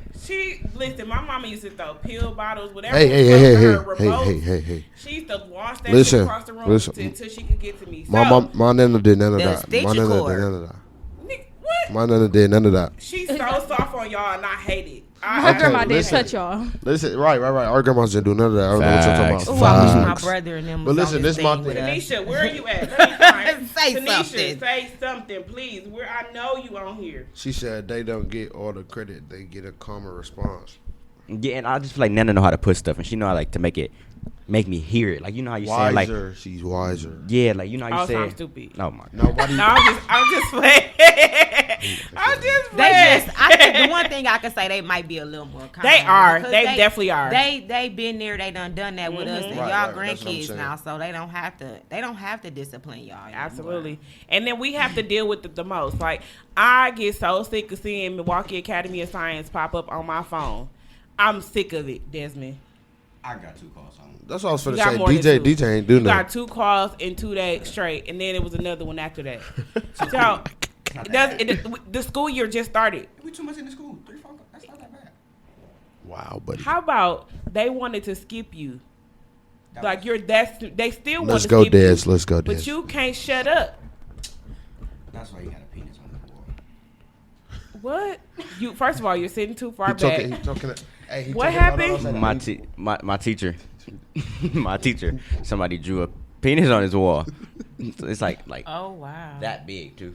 Listen, my mama used to throw pill bottles, whatever. Hey, hey, was hey, close hey, to hey, her hey, remote. hey, hey. She used to launch that Listen, shit across the room listen. until she could get to me. My So, mom, my nana did none of The that. My stitcher nana cord. did none of that. what? My nana did none of that. She's so soft on y'all, and I hate it. My Okay, grandma did listen. touch y'all. Listen, right. Our grandmas didn't do none of that. I don't know what you're Facts. talking Ooh, I wish about. my Facts. brother and them But was listen, on this this my thing with thing. us. Tanisha, where are you at? Let me find. Say Tanisha, something. say something, please. Where I know you on here. She said they don't get all the credit. They get a calmer response. Yeah, and I just feel like Nana know how to put stuff, and she know how like to make me hear it. Like you know how you say like Wiser. She's wiser. yeah, like you know how you Also, say. I'm stupid. Oh my. Nobody. No, I'm just playing. I'm just They playing. just, I think the one thing I can say, they might be a little more calm. They are. because They definitely are. They been there. They done that with us, and Right, y'all right, that's what I'm grandkids saying. now, so they don't have to discipline y'all. anymore. Absolutely. And then we have to deal with it the most. Like, I get so sick of seeing Milwaukee Academy of Science pop up on my phone. I'm sick of it, Desmond. I got 2 calls on. That's what I was You finna got say. more than DJ 2. ain't do You got nothing. 2 calls in 2 days straight, and then it was another one after that. So, the school year just started. We too much in the school. 3, 4. That's not that bad. Wow, buddy. How about they wanted to skip you? Like they still want Let's to go, skip you, Dez. Let's go, but Dez. you can't shut up. That's why you got a penis on the wall. What? You first of all, you're sitting too far He back. talking. Hey, he What talking happened? My teacher, my teacher. Somebody drew a penis on his wall. So it's like Oh wow. that big too.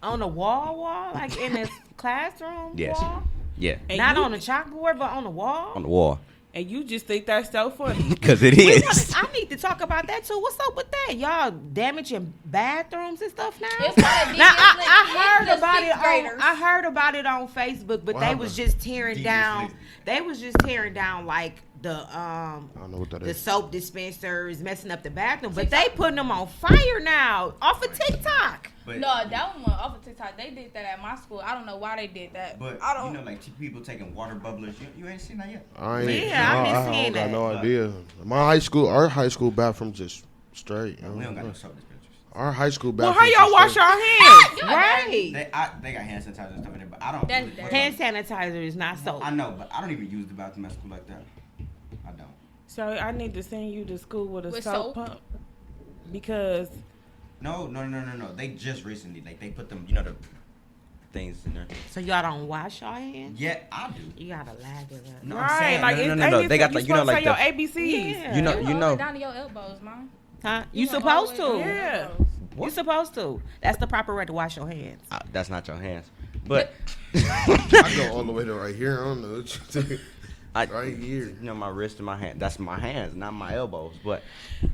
On the wall, like in the classroom Yes. wall. Yeah, And Not you- on the chalkboard, but on the wall. on the wall. And you just think that's so funny. Because it We is. I need to talk about that too. What's up with that? Y'all damaging bathrooms and stuff now? It's not a Now defense league. I heard It's about the it. sixth graders. I heard about it on Facebook, but What they happened? was just tearing down. league. They was just tearing down like the I don't know what that the is. soap dispensers, messing up the bathroom. But they putting them on fire now off of TikTok. But, No, that one went off of TikTok. They did that at my school. I don't know why they did that. but I don't. you know, like people taking water bubblers. You ain't seen that yet. I ain't. Yeah, I've been I seeing don't got that. no idea. Our high school bathroom just straight. I We don't don't got no know. soap dispensers. Our high school Well, bathrooms. how y'all wash your hands? Right. They got hand sanitizer and stuff in there, but I don't. That's really- dirty. Hand sanitizer is not soap. I know, but I don't even use the bathroom at school like that. I don't. So I need to send you to school with a With soap soap? pump because No. They just recently, like, they put them, the things in there. So y'all don't wash your hands? Yeah, I do. You gotta lag it up. No, right, I'm saying, like no. They got, you like, supposed to say your the, ABCs. Yeah. you hold know. it down to your elbows, mom. Huh? You wanna supposed hold to. it down Yeah. your elbows. You supposed to. That's the proper way to wash your hands. That's not your hands, but I go all the way to right here. I don't know what you think. Right here. My wrist and my hand. That's my hands, not my elbows. But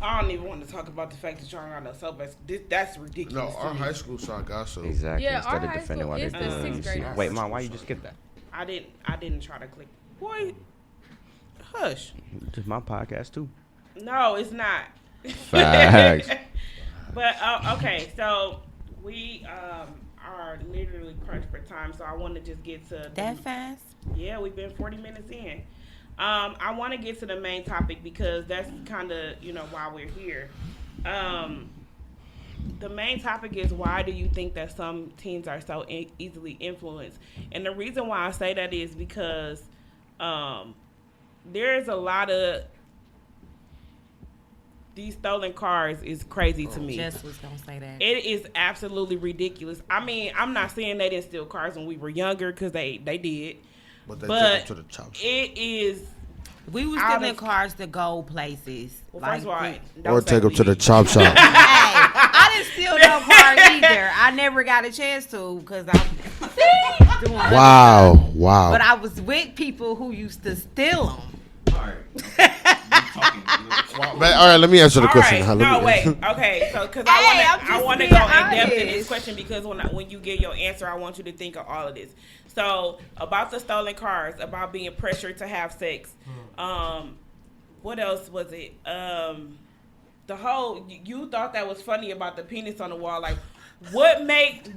I don't even want to talk about the fact that y'all got no soap. That's No, ridiculous. our to me. high school shot got so. exactly, Yeah, instead our of high defending school what is they the do. sixth graders. Wait, Mom, why you just skip that? I didn't try to click. Boy, hush. This is my podcast too. No, it's not. Facts. But okay, so we are literally crunched for time, so I want to just get to That fast? Yeah, we've been 40 minutes in. I want to get to the main topic because that's kind of why we're here. The main topic is, why do you think that some teens are so easily influenced? And the reason why I say that is because there's a lot of these stolen cars is crazy to me. Jess was gonna say that. It is absolutely ridiculous. I mean, I'm not saying they didn't steal cars when we were younger, because they did. But they But took them to the chop shop. it is. We was out stealing of- cars to go places. Well, first of all, we- don't Or say take them we. to the chop shop. Hey, I didn't steal no car either. I never got a chance to because I'm doing other Wow. stuff. Wow. But I was with people who used to steal them. All right. Okay. You talking good. But, all right, let me answer the All question. right, Let no, me- wait. Okay, so because Hey, I'm I just want to being go in depth in this honest. question, because when you get your answer, I want you to think of all of this. So about the stolen cars, about being pressured to have sex. What else was it? The whole, you thought that was funny about the penis on the wall. Like, what makes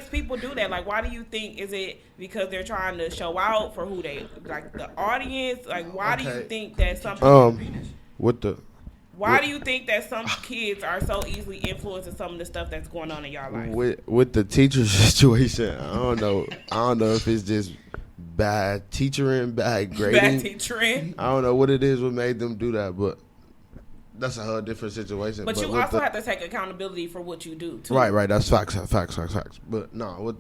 people do that? Like, why do you think? Is it because they're trying to show out for who they, like, the audience? Like, why do you Okay. think that some With the why do you think that some kids are so easily influenced in some of the stuff that's going on in y'all life? with the teacher situation, I don't know if it's just bad teachering, bad grading. Bad teachering. I don't know what it is what made them do that, but that's a whole different situation. But you with also the- have to take accountability for what you do, too. Right, that's facts. But no, with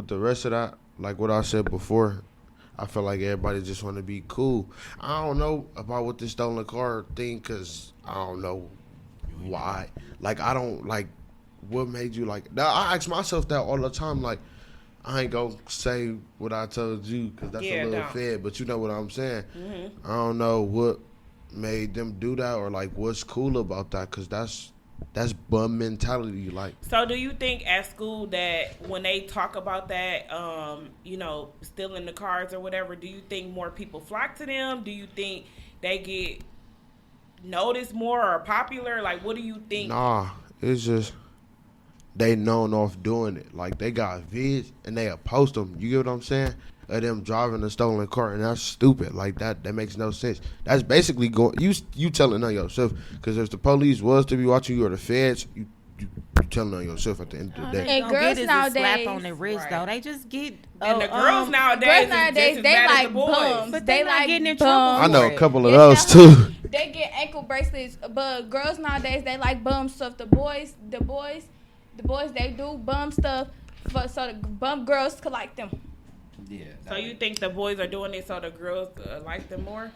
the rest of that, like what I said before, I feel like everybody just want to be cool. I don't know about what this stolen car thing, because I don't know why. Like, I don't, like, what made you, like, now, I ask myself that all the time. Like, I ain't gonna say what I told you, because that's a little don't. fed, but you know what I'm saying. Mm-hmm. I don't know what made them do that, or, like, what's cool about that, because that's bum mentality. Like, So do you think at school that when they talk about that, stealing the cars or whatever, do you think more people flock to them? Do you think they get noticed more or popular? Like, what do you think? nah, it's just they known off doing it. Like, they got vids and they post them. You get what I'm saying? Of them driving a stolen car, and that's stupid. Like, that makes no sense. That's basically going you telling on yourself, because if the police was to be watching you, or the feds, you telling on yourself at the end of the day. And Don't girls get is a slap nowadays- on the wrist, Right. though. They just get And the girls nowadays, Girls is nowadays, just as they bad as like the boys. bums. But They they not like getting in bums. trouble. I know a couple of Yeah, those yeah. too. They get ankle bracelets, but girls nowadays, they like bum stuff. The boys, they do bum stuff so the bum girls could like them. Yeah. So you think the boys are doing it so the girls like them more?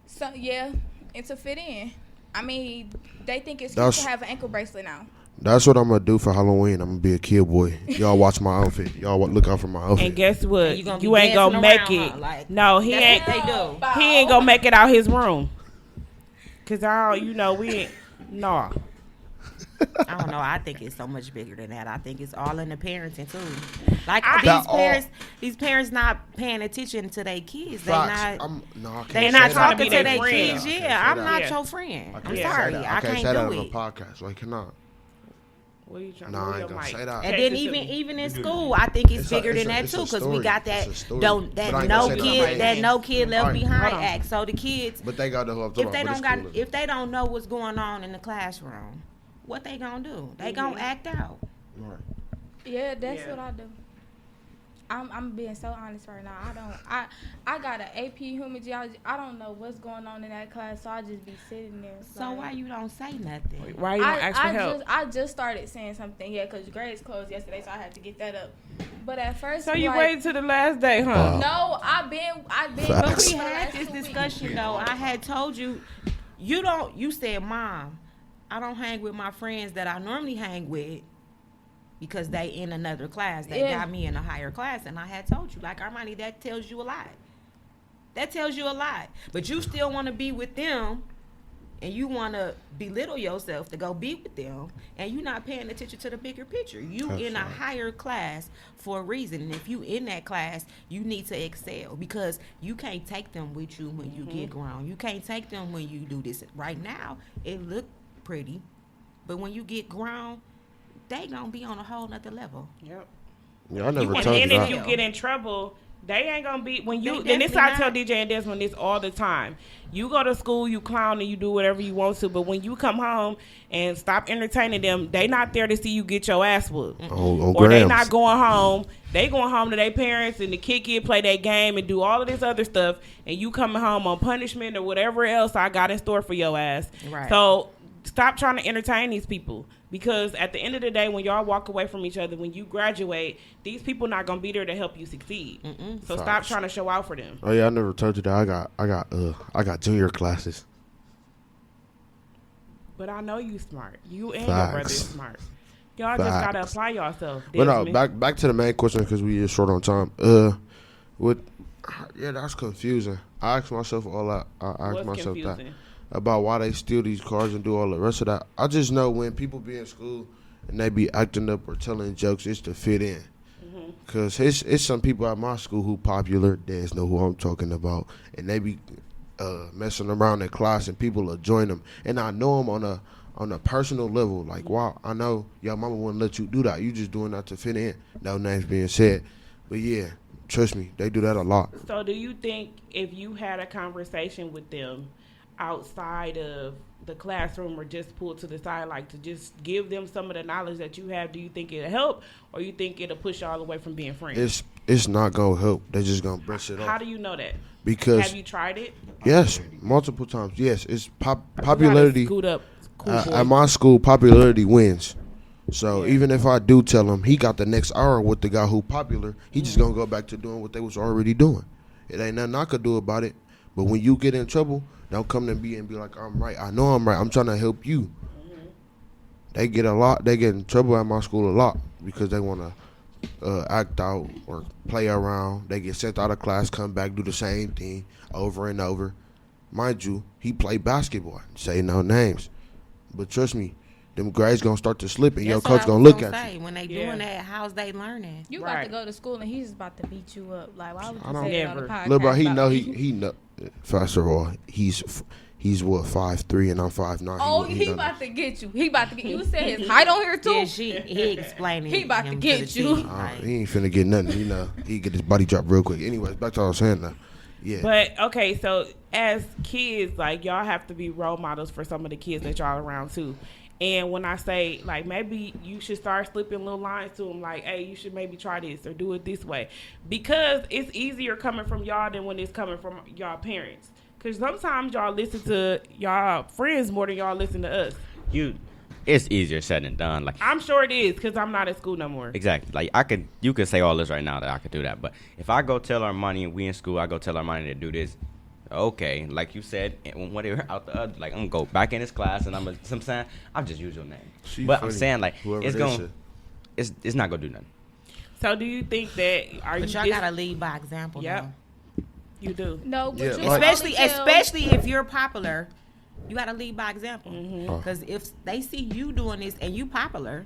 So yeah, and to fit in. I mean, they think it's cute That's- to have an ankle bracelet now. That's what I'm gonna do for Halloween. I'm gonna be a kid boy. Y'all watch my outfit. Y'all look out for my outfit. And guess what? And you gonna be You ain't gonna dancing make around, it. huh? Like, No, he ain't. That's what they do. He ain't gonna make it out his room. Cause we ain't. Nah. I don't know. I think it's so much bigger than that. I think it's all in the parenting too. Like these parents not paying attention to their kids. They Facts. not. I can't They say not that. trying to talking be to their their friend. kids. I can't Yeah, say I'm that. not Yeah. your friend. I I'm can't say sorry. that. I I can't can't say that do on it. a podcast. Like, cannot. What are you trying No, I to ain't your gonna mic? say that. And Text then it to me. even in school, I think it's bigger than that it's too, a because we story. got that It's a story. don't But I that ain't no gonna say kid nobody. that no kid left Alright, behind hold on. act. So the kids, But they got the whole. I'm if talking they about, don't but it's got cool. if they don't know what's going on in the classroom, what they gonna do? They gonna act out. Right. Yeah, that's Yeah. what I do. I'm being so honest right now. I got an AP human geology. I don't know what's going on in that class, so I just be sitting there. So why you don't say nothing? Why you don't ask for help? I just started saying something, yeah, because grades closed yesterday, so I had to get that up. But at first, So you like, waited to the last day, huh? No, I've been. But going we for the had last this 2 weeks. discussion though. I had told you, you said, Mom, I don't hang with my friends that I normally hang with because they in another class. They Yeah. got me in a higher class. And I had told you, like, Armani, that tells you a lot. That tells you a lot. But you still want to be with them and you want to belittle yourself to go be with them, and you're not paying attention to the bigger picture. You That's in a right. higher class for a reason, and if you in that class, you need to excel, because you can't take them with you when you get grown. You can't take them when you do this. Right now, it look pretty, but when you get grown, they gonna be on a whole nother level. Yep. Yeah, I never And told you then if that. you get in trouble, they ain't gonna be when you. They And this I tell definitely DJ and Desmond this all the time. You go to school, you clown, and you do whatever you want to. But when you come home and stop entertaining them, they not there to see you get your ass whooped. on Or they grams. not going home. They going home to their parents and to kick it, play their game, and do all of this other stuff. And you coming home on punishment or whatever else I got in store for your ass. Right. So stop trying to entertain these people. Because at the end of the day, when y'all walk away from each other, when you graduate, these people not gonna be there to help you succeed. So stop Facts. trying to show out for them. Oh yeah, I never told you that. I got junior classes. But I know you smart. You and your Facts. brother is smart. Y'all just gotta Facts. apply yourself. But no, Desmond. back to the main question because we is short on time. That's confusing. I ask myself all that. I ask What's myself confusing? that about why they steal these cars and do all the rest of that. I just know when people be in school and they be acting up or telling jokes, it's to fit in. Cause it's some people at my school who popular. Dads know who I'm talking about, and they be messing around in class, and people will join them. And I know them on a personal level. Like, wow, I know your mama wouldn't let you do that. You just doing that to fit in. No names being said, but yeah, trust me, they do that a lot. So do you think if you had a conversation with them outside of the classroom or just pulled to the side, like to just give them some of the knowledge that you have, do you think it'll help, or you think it'll push y'all away from being friends? It's not gonna help. They just gonna brush it How off. do you know that? Because Have you tried it? yes, multiple times. Yes, it's You gotta popularity. Scoot up. Cool boy. At my school, popularity wins. So even if I do tell him he got the next hour with the guy who popular, he just gonna go back to doing what they was already doing. It ain't nothing I could do about it. But when you get in trouble, don't come to me and be like, I'm right. I know I'm right. I'm trying to help you. They get in trouble at my school a lot because they want to act out or play around. They get sent out of class, come back, do the same thing over and over. Mind you, he played basketball. Say no names. But trust me, them grades gonna start to slip and your That's what coach I gonna was look at say. you. When they Yeah. doing that, how's they learning? You Right. about to go to school and he's just about to beat you up. Like, why would I you don't- say it on the Never. podcast? Look, bro, he about know me? he know. First of all, he's what 5'3" and I'm 5'9". Oh, he done about to get you. He about to get you. Said his height on here too. Yeah, he explaining. He about to him get the you. T, that. like, He ain't finna get nothing. You know, he get his body dropped real quick. Anyways, back to what I was saying now. Yeah. But okay, so as kids, like y'all have to be role models for some of the kids that y'all around too. And when I say like maybe you should start slipping little lines to them, like, hey, you should maybe try this or do it this way, because it's easier coming from y'all than when it's coming from y'all parents. Because sometimes y'all listen to y'all friends more than y'all listen to us. It's easier said than done. Like I'm sure it is because I'm not at school no more. exactly. Like you could say all this right now that I could do that, but if I go tell Armani and we in school, I go tell Armani to do this. Okay, like you said, and whatever out the other, like I'm gonna go back in his class and I'm saying I'm just use your name, She but I'm funny. saying like Whoever it's they gonna say. it's not gonna do nothing. So do you think that are but you? y'all gotta lead by example. Yep. though. You do. No, but Yeah, you like- Especially only tell- especially if you're popular, you gotta lead by example. Mm-hmm. Because if they see you doing this and you popular,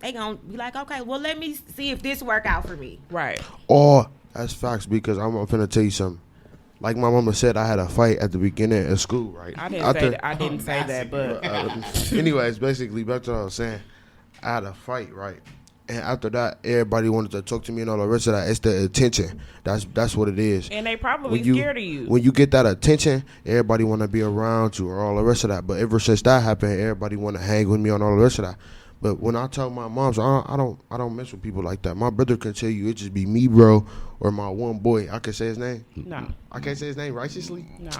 they gonna be like, okay, well let me see if this work out for me. Right. Or that's facts because I'm finna tell you something. Like my mama said, I had a fight at the beginning of school, right? I didn't say that. I didn't say that, but Anyways, basically, back to what I was saying. I had a fight, right? And after that, everybody wanted to talk to me and all the rest of that. It's the attention. That's what it is. And they probably When scared of you. When you get that attention, everybody want to be around you or all the rest of that. But ever since that happened, everybody want to hang with me on all the rest of that. But when I tell my moms, I don't mess with people like that. My brother can tell you it just be me, bro, or my one boy. I can say his name. No. I can't say his name righteously. Nah.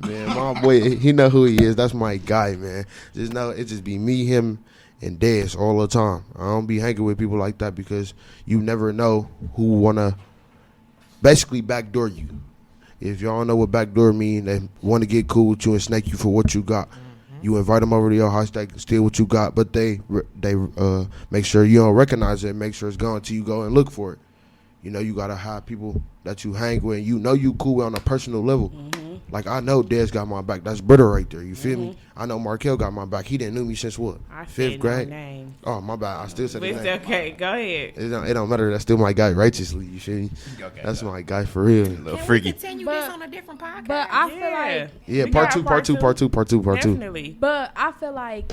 Man, my boy, he know who he is. That's my guy, man. Just know it just be me, him, and Dez all the time. I don't be hanging with people like that because you never know who wanna basically backdoor you. If y'all know what backdoor mean, they want to get cool with you and snake you for what you got. You invite them over to your house, they steal what you got, but they make sure you don't recognize it, make sure it's gone till you go and look for it. You know, you gotta have people that you hang with, and you know you cool with on a personal level. Like, I know Dez got my back. That's brother right there. You feel me? I know Markel got my back. He didn't know me since what? I Fifth said grade? No name. Oh, my bad. I still said But his it's name. okay. Go ahead. It don't matter. That's still my guy righteously. You feel me? Okay, That's my guy for real. little Can freaky. we continue But- this on a different podcast? But I feel Yeah. like, Yeah, We part got two, part two, part two, part two, part two. Definitely. but I feel like,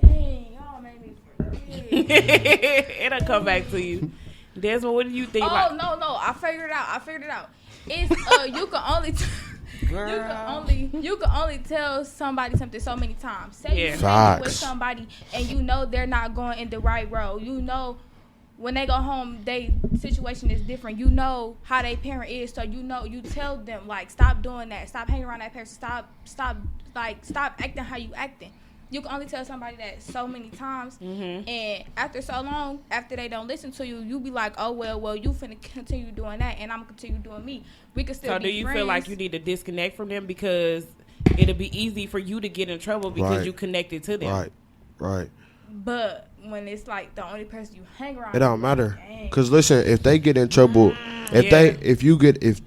dang, y'all made me forget. It'll come back to you. Desmond, what do you think? Oh like, no, I figured it out. It's you can only Girl. you can only tell somebody something so many times. Say Yeah. you hanging with Facts. somebody and you know they're not going in the right road. You know when they go home, they situation is different. You know how they parent is, so you know you tell them like stop doing that, stop hanging around that person, stop acting how you acting. You can only tell somebody that so many times, and after so long, after they don't listen to you, you be like, oh well, you finna continue doing that, and I'm gonna continue doing me. We can still so be do you friends. feel like you need to disconnect from them because it'll be easy for you to get in trouble because Right. you connected to them? Right. But when it's like the only person you hang around, It don't matter. dang. Cause listen, if they get in trouble, if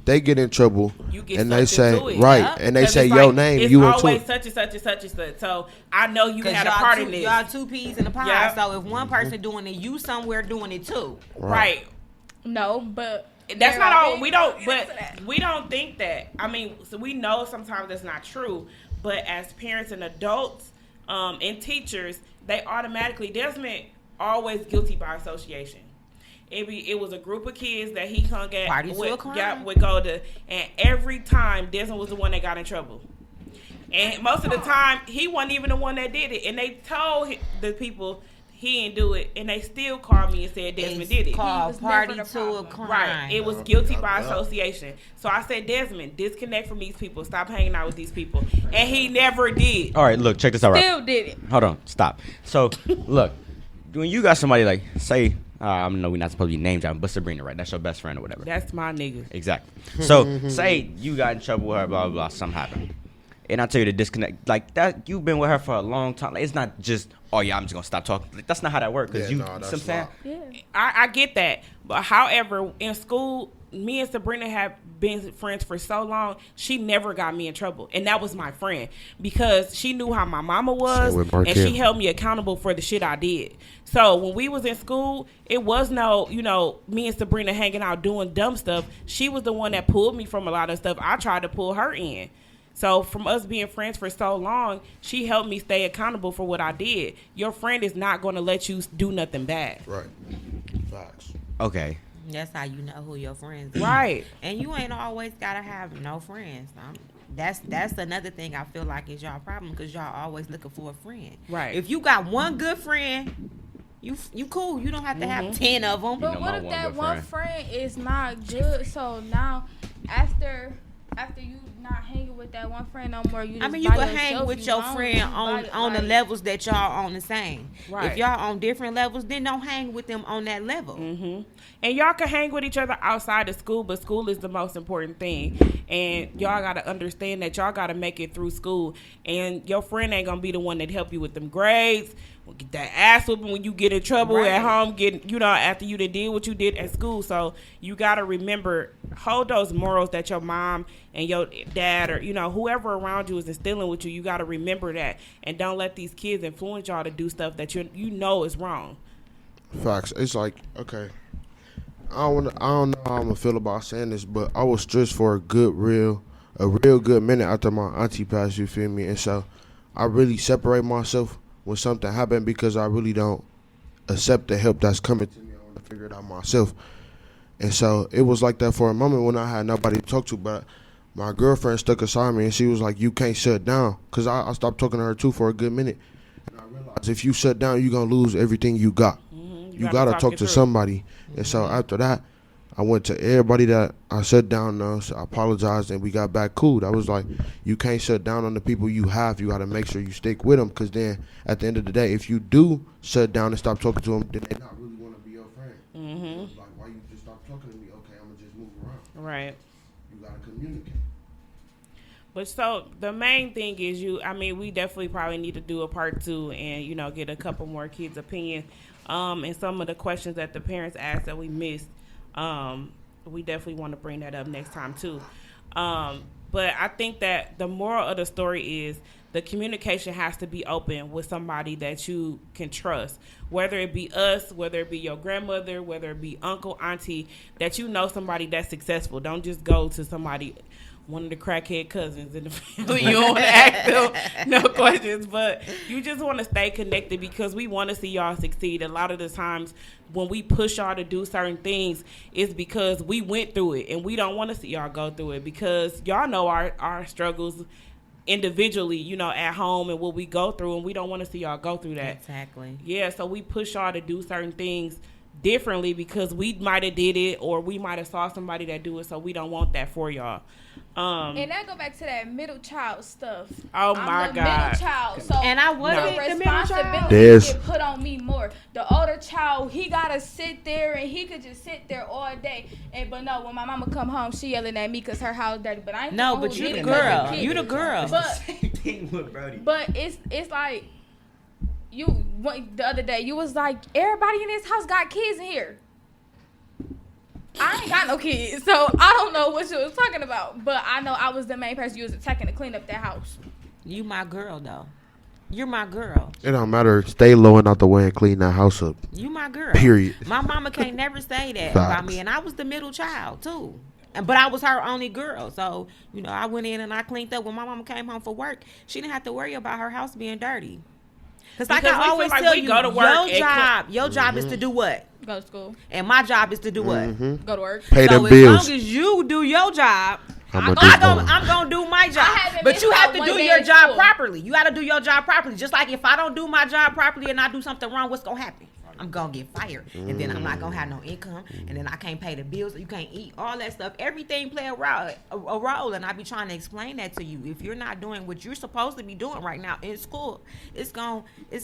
they get in trouble, You get and they sucked say into it. right, Yep. and they 'Cause say it's your like, name, it's you into always it. such and such and such and such. So I know you 'Cause had a y'all part two, in this. y'all two peas in a pod. Yeah. So if one person doing it, you somewhere doing it too. Right. No, but That's there not are all. things- We don't. But we don't think that. I mean, so we know sometimes that's not true. But as parents and adults, and teachers, they automatically Desmond always guilty by association. It was a group of kids that he hung at Party to a crime. would go to, and every time Desmond was the one that got in trouble. And most of the time, he wasn't even the one that did it. And they told the people he didn't do it, and they still called me and said Desmond did it. He Called was party never the to a problem. crime. Right. It was guilty by association. So I said, Desmond, disconnect from these people. Stop hanging out with these people. And he never did. All right, look, check this out. Right. Still did it. Hold on, stop. So, look, when you got somebody like, say, I know we're not supposed to be name dropping, but Sabrina, right? That's your best friend or whatever. That's my nigga. Exactly. So, say you got in trouble with her, blah, blah, blah, something happened. And I tell you to disconnect. Like, that, you've been with her for a long time. Like, it's not just, oh, yeah, I'm just going to stop talking. Like, that's not how that works. Because Yeah, you, no, you know that's what I'm saying? not. Yeah. I get that. But however, in school, me and Sabrina have been friends for so long, she never got me in trouble. And that was my friend. Because she knew how my mama was, Same with and Markel. she held me accountable for the shit I did. So when we was in school, it was no, me and Sabrina hanging out doing dumb stuff. She was the one that pulled me from a lot of stuff. I tried to pull her in. So from us being friends for so long, she helped me stay accountable for what I did. Your friend is not going to let you do nothing bad. Right. Facts. Okay. That's how you know who your friends is. Right. And you ain't always gotta have no friends. That's another thing I feel like is y'all problem because y'all always looking for a friend. Right. If you got one good friend, you cool. You don't have to have 10 of them. But know what my if one that good one friend is not good? So now, after you not hanging with that one friend no more, you just I mean, you by can hang yourself, with you your lonely, friend you on by- the like- levels that y'all on the same. Right. If y'all on different levels, then don't hang with them on that level. And y'all can hang with each other outside of school, but school is the most important thing. And y'all got to understand that y'all got to make it through school. And your friend ain't going to be the one that help you with them grades, get that ass whooping when you get in trouble Right. at home, after you done did what you did at school. So you got to remember, hold those morals that your mom and your dad or, whoever around you is instilling with you. You got to remember that. And don't let these kids influence y'all to do stuff that you know is wrong. Facts. It's like, okay, I don't know how I'm gonna feel about saying this, but I was stressed for a real good minute after my auntie passed. You feel me? And so I really separate myself when something happened because I really don't accept the help that's coming to me. I want to figure it out myself. And so it was like that for a moment when I had nobody to talk to, but my girlfriend stuck aside me and she was like, you can't shut down. Because I stopped talking to her too for a good minute. And I realized if you shut down, you're going to lose everything you got. You got to talk to somebody. And so after that, I went to everybody that I shut down on. So I apologized and we got back cool. I was like, you can't shut down on the people you have. You got to make sure you stick with them. Because then at the end of the day, if you do shut down and stop talking to them, then they not really want to be your friend. So like, why you just stop talking to me? Okay, I'm going to just move around. Right. You got to communicate. But so the main thing is we definitely probably need to do a part 2 and, get a couple more kids' opinion. And some of the questions that the parents asked that we missed, we definitely want to bring that up next time too. But I think that the moral of the story is the communication has to be open with somebody that you can trust, whether it be us, whether it be your grandmother, whether it be uncle, auntie, that you know somebody that's successful. Don't just go to somebody, one of the crackhead cousins in the family. You don't want to ask them no questions, but you just want to stay connected because we want to see y'all succeed. A lot of the times when we push y'all to do certain things, it's because we went through it and we don't want to see y'all go through it because y'all know our struggles individually, at home and what we go through, and we don't want to see y'all go through that. Exactly. Yeah, so we push y'all to do certain things differently because we might have did it or we might have saw somebody that do it, so we don't want that for y'all. And that go back to that middle child stuff. Oh my God. Middle child, so And I wasn't the the middle child. responsibility get put on me more. The older child, he gotta sit there and he could just sit there all day. But no, when my mama come home, she yelling at me because her house dirty. But I ain't No, the one but who you did the it 'cause girl. of the You kid. the girl. But Same thing with Brody. But it's like the other day you was like, everybody in this house got kids in here. I ain't got no kids, so I don't know what you was talking about. But I know I was the main person you was attacking to clean up that house. You my girl though. You're my girl. It don't matter. Stay low and out the way and clean that house up. You my girl. Period. My mama can't never say that Facts. about me, and I was the middle child too. But I was her only girl, so I went in and I cleaned up. When my mama came home from work, she didn't have to worry about her house being dirty. Because like we I always feel like tell we you, go to work your job is to do what, Go to school, and my job is to do what. go to work. Pay So them as bills. long as you do your job, I'ma do mine. I'm gonna do my job. haven't But missed you have out to one do day your in job school. properly. You got to do your job properly. Just like if I don't do my job properly and I do something wrong, what's gonna happen? I'm gonna get fired, and then I'm not gonna have no income, and then I can't pay the bills. You can't eat, all that stuff. Everything play a role, and I be trying to explain that to you. If you're not doing what you're supposed to be doing right now in school, it's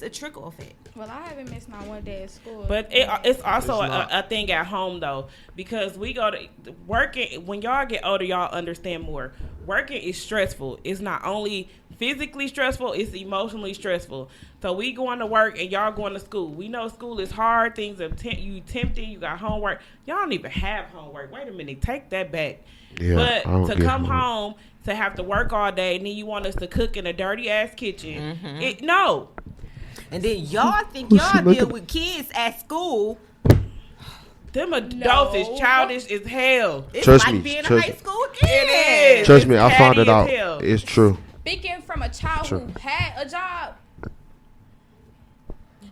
a trickle effect. Well, I haven't missed my one day at school. But it's also It's not. a thing at home though, because we go to working. When y'all get older, y'all understand more. Working is stressful. It's not only physically stressful, it's emotionally stressful. So we going to work and y'all going to school. We know school is hard. Things are you tempting. You got homework. Y'all don't even have homework. Wait a minute. Take that back. Yeah, but I don't to get come homework. home to have to work all day and then you want us to cook in a dirty ass kitchen. Mm-hmm. No. And then y'all think Who's y'all looking- deal with kids at school. Them adults is childish as hell. It's Trust like me, being trust- in high school It again. is. Trust me, I It's found it catty out. as hell. It's true. Speaking from a child Sure. who had a job,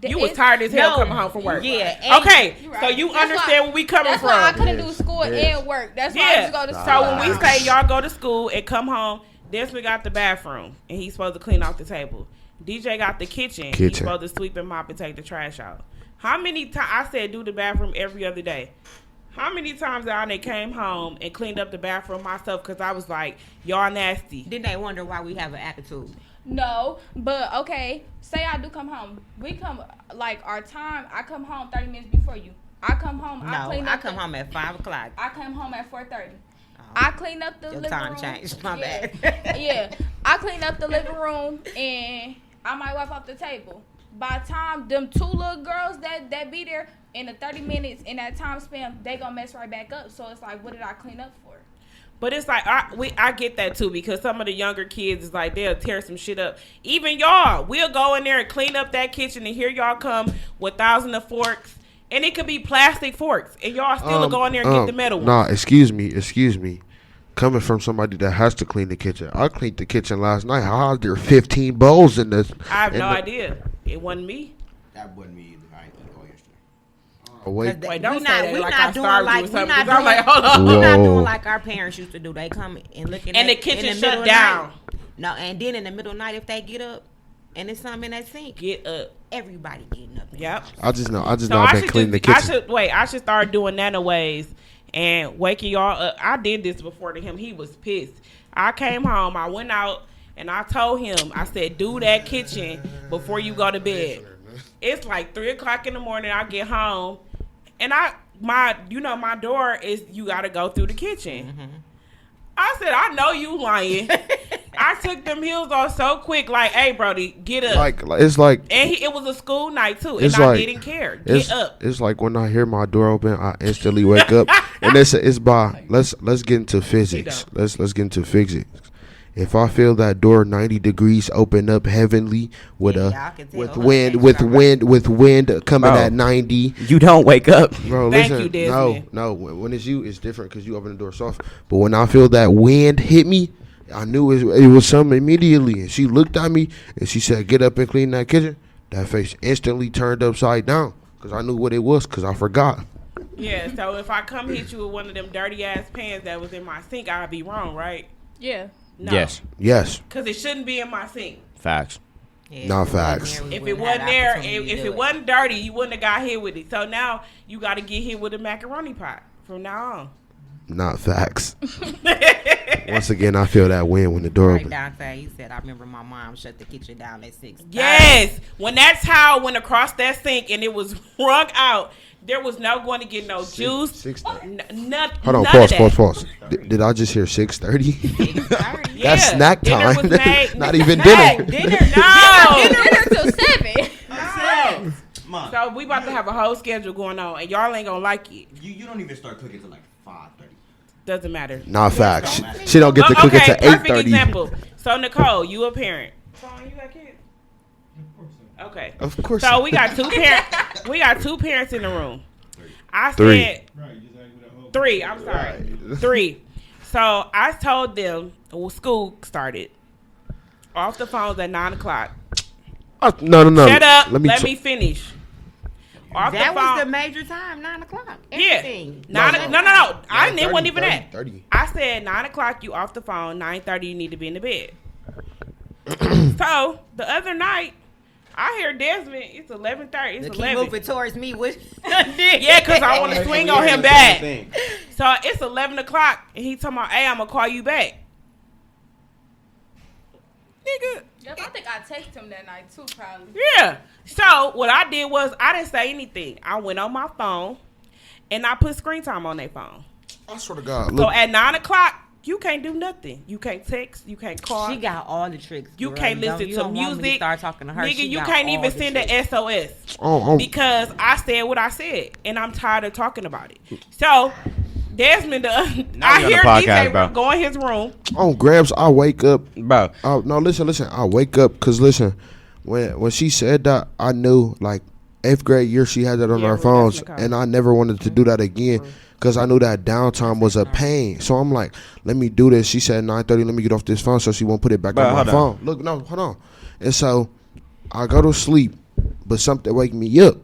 You was tired as hell coming home from work. Yeah. and- Okay, You so right. you That's understand why- where we coming That's why I from. couldn't do school and work. That's why I Yeah. used to go to school. So when we say y'all go to school and come home, Desmond got the bathroom and he's supposed to clean off the table. DJ got the kitchen. He's supposed to sweep and mop and take the trash out. How many times I said do the bathroom every other day? How many times I they came home and cleaned up the bathroom myself because I was like, y'all nasty. Then they wonder why we have an attitude. No, but okay. Say I do come home. We come like our time. I come home 30 minutes before you. I come home. I No, clean I up. come home at 5 o'clock. I come home at 4:30. I clean up the Your living time room. changed. My yeah. bad. Yeah, I clean up the living room and I might wipe off the table. By the time them two little girls that be there in the 30 minutes in that time span, they gonna mess right back up. So it's like, what did I clean up for? But it's like I get that too because some of the younger kids is like they'll tear some shit up. Even y'all, we'll go in there and clean up that kitchen and here y'all come with thousands of forks and it could be plastic forks and y'all still will go in there and get the metal ones. Nah, excuse me. Coming from somebody that has to clean the kitchen, I cleaned the kitchen last night. How are there 15 bowls in this? I have no idea. It wasn't me. That wasn't me either. I ain't eat all yesterday. Wait. Wait, don't we say not, that we like not I doing starved you like or we something. not 'Cause doing I'm like, hold on. we not Whoa. doing like our parents used to do. They come and looking And at the kitchen in the shut middle of down. the night. No, and then in the middle of the night, if they get up and there's something in that sink, Get up. everybody getting up. Yep. I just know I've So been cleaning the kitchen. I should start doing nanoways and waking y'all up. I did this before to him. He was pissed. I came home. I went out and I told him. I said, "Do that kitchen before you go to bed." It's like 3:00 in the morning. I get home, and my door is you got to go through the kitchen. Mm-hmm. I said, "I know you lying." I took them heels off so quick, like, "Hey, Brody, get up." Like it's like And it was a school night too, and It's I like- didn't care. Get up. It's like when I hear my door open, I instantly wake up, and it's by let's get into physics. Let's get into physics. If I feel that door 90 degrees open up heavenly with Yeah, I can tell. with Her wind face with start wind coming Bro. at 90. You don't wake up. Bro, Thank listen, you, Desmond. no. When it's you, it's different because you open the door soft. But when I feel that wind hit me, I knew it was something immediately. And she looked at me and she said, "Get up and clean that kitchen." That face instantly turned upside down because I knew what it was because I forgot. Yeah, so if I come hit you with one of them dirty ass pans that was in my sink, I'd be wrong, right? Yeah. No. Yes. Yes, Because it shouldn't be in my sink. Facts. Yeah, Not if it wasn't facts. there, we If it wouldn't wasn't have the there, opportunity to if do it wasn't dirty, you wouldn't have got hit with it. So now you got to get hit with a macaroni pot from now on. not facts. Once again, I feel that wind when the door Right, opens. Dante, he said, "I remember my mom shut the kitchen down at 6." Yes, when that towel went across that sink and it was wrung out, there was no going to get no juice. 6:30. Hold Hold on, pause. Did I just hear 6:30? Yeah, That's snack dinner time. was made- Not even Hey, dinner. dinner, no. Dinner till 7. No. So we about to have a whole schedule going on, and y'all ain't gonna like it. You don't even start cooking till like 5:30. Doesn't matter. Not facts. She don't get to cook Okay, it to perfect 8:30. example. So Nicole, you a parent. Sean, you got kids? Okay. Of course. So we got two parents. We got two parents in the room. I Three. said 3. I'm sorry, 3. So I told them when school started. Off the phones at 9:00. No. Shut up. Let Let me finish. Off That the phone. was the major time, 9:00. Yeah. Everything. No. It wasn't even that. 30. I said 9:00. You off the phone. 9:30. You need to be in the bed. So the other night, I hear Desmond. It's 11:30. It's Keep 11. moving towards me. What? Yeah, because I want to swing on him back. So it's 11:00, and he talking about, "Hey, I'm gonna call you back." Nigga. Yep, I think I texted him that night too, probably. Yeah. So what I did was I didn't say anything. I went on my phone, and I put screen time on their phone. I swear to God. So Look, at 9:00, you can't do nothing. You can't text. You can't call. She got all the tricks. You girl. can't Don't- listen you to don't want me music. start talking to her. Nigga, She you got can't all even the send tricks. an SOS oh, because I said what I said, and I'm tired of talking about it. So Desmond, Now I we on the hear podcast, DJ bro. go in his room. on Gramps, I wake up. Bro, No, listen. I wake up because listen, when she said that, I knew like 8th grade year she had that on Yeah, her well, phones, that's Nicole. and I never wanted to do that again because I knew that downtime was a pain. So I'm like, let me do this. She said 9:30. Let me get off this phone so she won't put it back Bro, on my hold on. phone. Look, no, hold on. And so I go to sleep, but something wake me up.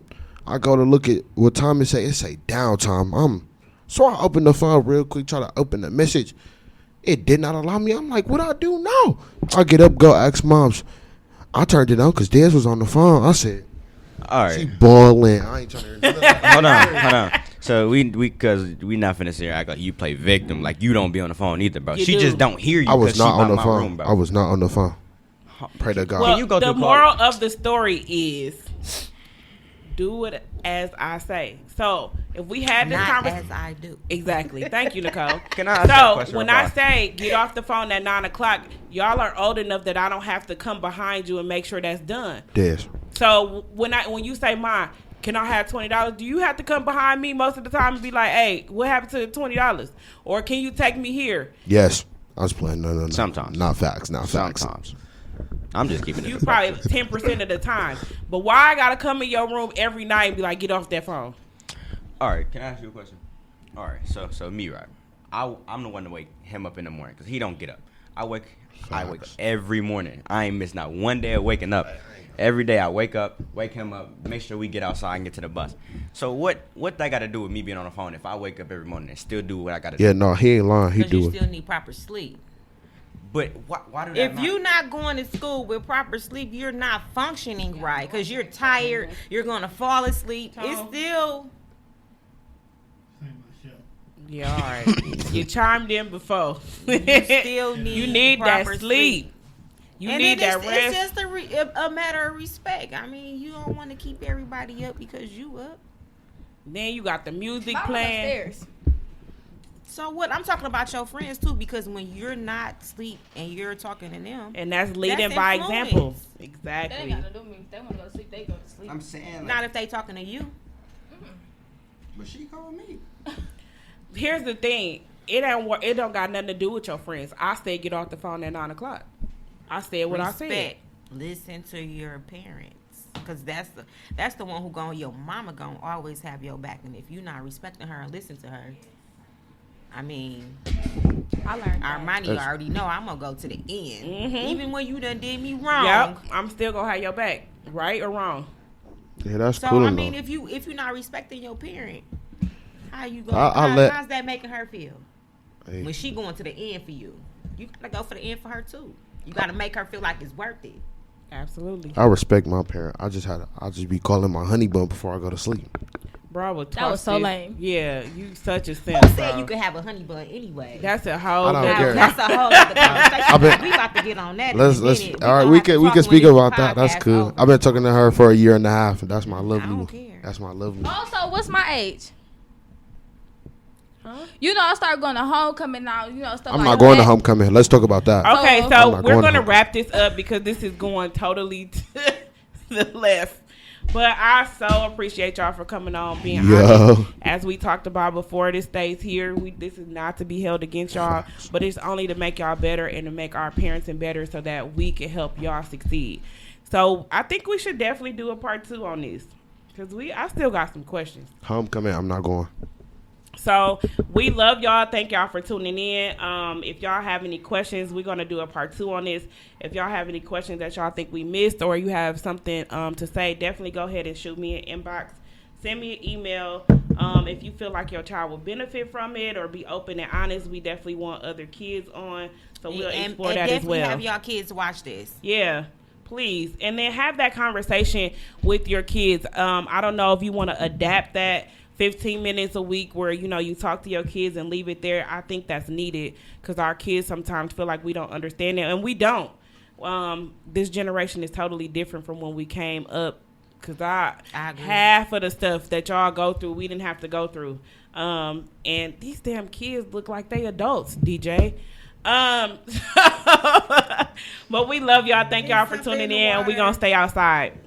I go to look at what time it say. It say downtime. So I open the phone real quick, try to open the message. It did not allow me. I'm like, what I do now? I get up, go ask moms. I turned it on because Des was on the phone. I said, all she right. balling. I ain't trying to hear nothing. Hold on. So cause we not finna sit here act like you play victim, like you don't be on the phone either, bro. You She do. just don't hear you. I was 'cause not she on by the my phone. room, bro. I was not on the phone. Pray to God. Well, you go the through moral call? of the story is do it as I say. So if we had this Not conversation, as I do. exactly. Thank you, Nicole. Can I ask that So question when real I fast? say get off the phone at 9:00, y'all are old enough that I don't have to come behind you and make sure that's done. Des. So when you say, "Ma, can I have $20?" Do you have to come behind me most of the time and be like, "Hey, what happened to the $20?" Or can you take me here? Yes. I was playing. No. Sometimes. Not facts. Not facts. Sometimes. I'm just keeping it. You probably 10% of the time. But why I gotta come in your room every night and be like, "Get off that phone"? All right, can I ask you a question? All right, so me, right? I'm the one to wake him up in the morning because he don't get up. I wake Facts. every morning. I ain't miss not one day of waking up. Every day I wake him up, make sure we get outside and get to the bus. So what that got to do with me being on the phone if I wake up every morning and still do what I got to do? Yeah, no, he ain't lying. He Because you do it. still need proper sleep. But why do that If matter? you're not going to school with proper sleep, you're not functioning right because you're tired. You're going to fall asleep. It's still. Yeah, all right. You chimed in before. You still need You need that proper sleep. You and need that it's rest. just a matter of respect. I mean, you don't want to keep everybody up because you up. Then you got the music Mine was playing. upstairs. So what? I'm talking about your friends too because when you're not asleep and you're talking to them, And that's leading That's by influence. example. That ain't Exactly. got to do with me. If they want to go to sleep, they go to sleep. I'm saying, not if they talking to you. but she called me. Here's the thing. It don't got nothing to do with your friends. I said get off the phone at 9 o'clock. I said what I said. Respect. Listen to your parents, cause that's the one who your mama gonna always have your back, and if you're not respecting her and listen to her, I mean, I learned that. Armani That's- already know I'm gonna go to the end, Mhm. even when you done did me wrong. Yep. I'm still gonna have your back, right or wrong. Yeah, that's So cool I enough. mean, if you're not respecting your parent, how you go? How's that making her feel Hey, when she going to the end for you? You gotta go for the end for her too. You gotta make her feel like it's worth it. Absolutely. I respect my parent. I just be calling my honey bun before I go to sleep. Bro, That was so lame. Yeah, you such a simp, Who said bro. you could have a honey bun anyway? That's a whole I don't nother- care. That's a whole other conversation. I've been- We about to get on that. Let's in a minute. all right. gonna We have to can talk when speak this about that. That's podcast cool. over. I've been talking to her for a year and a half, and that's my lovely don't one. care. That's my lovely. Also, what's my age? Huh? You know, I started going to homecoming now. You know, stuff I'm like not going to that. homecoming. Let's talk about that. Okay, So- so I'm not we're going gonna home. wrap this up because this is going totally to the left. But I so appreciate y'all for coming on, being Yo. honest. As we talked about before, this stays here. This is not to be held against y'all, but it's only to make y'all better and to make our parenting better so that we can help y'all succeed. So I think we should definitely do a part 2 on this because I still got some questions. Homecoming. I'm not going. So we love y'all. Thank y'all for tuning in. If y'all have any questions, we're going to do a part 2 on this. If y'all have any questions that y'all think we missed or you have something to say, definitely go ahead and shoot me an inbox. Send me an email. If you feel like your child will benefit from it or be open and honest, we definitely want other kids on. So we'll explore that as definitely well. have y'all kids watch this. Yeah, please. And then have that conversation with your kids. I don't know if you want to adapt that 15 minutes a week where, you talk to your kids and leave it there. I think that's needed because our kids sometimes feel like we don't understand it, and we don't. This generation is totally different from when we came up because I agree. half of the stuff that y'all go through, we didn't have to go through. And these damn kids look like they adults, DJ. But we love y'all. Thank y'all for tuning in. We're going to stay outside.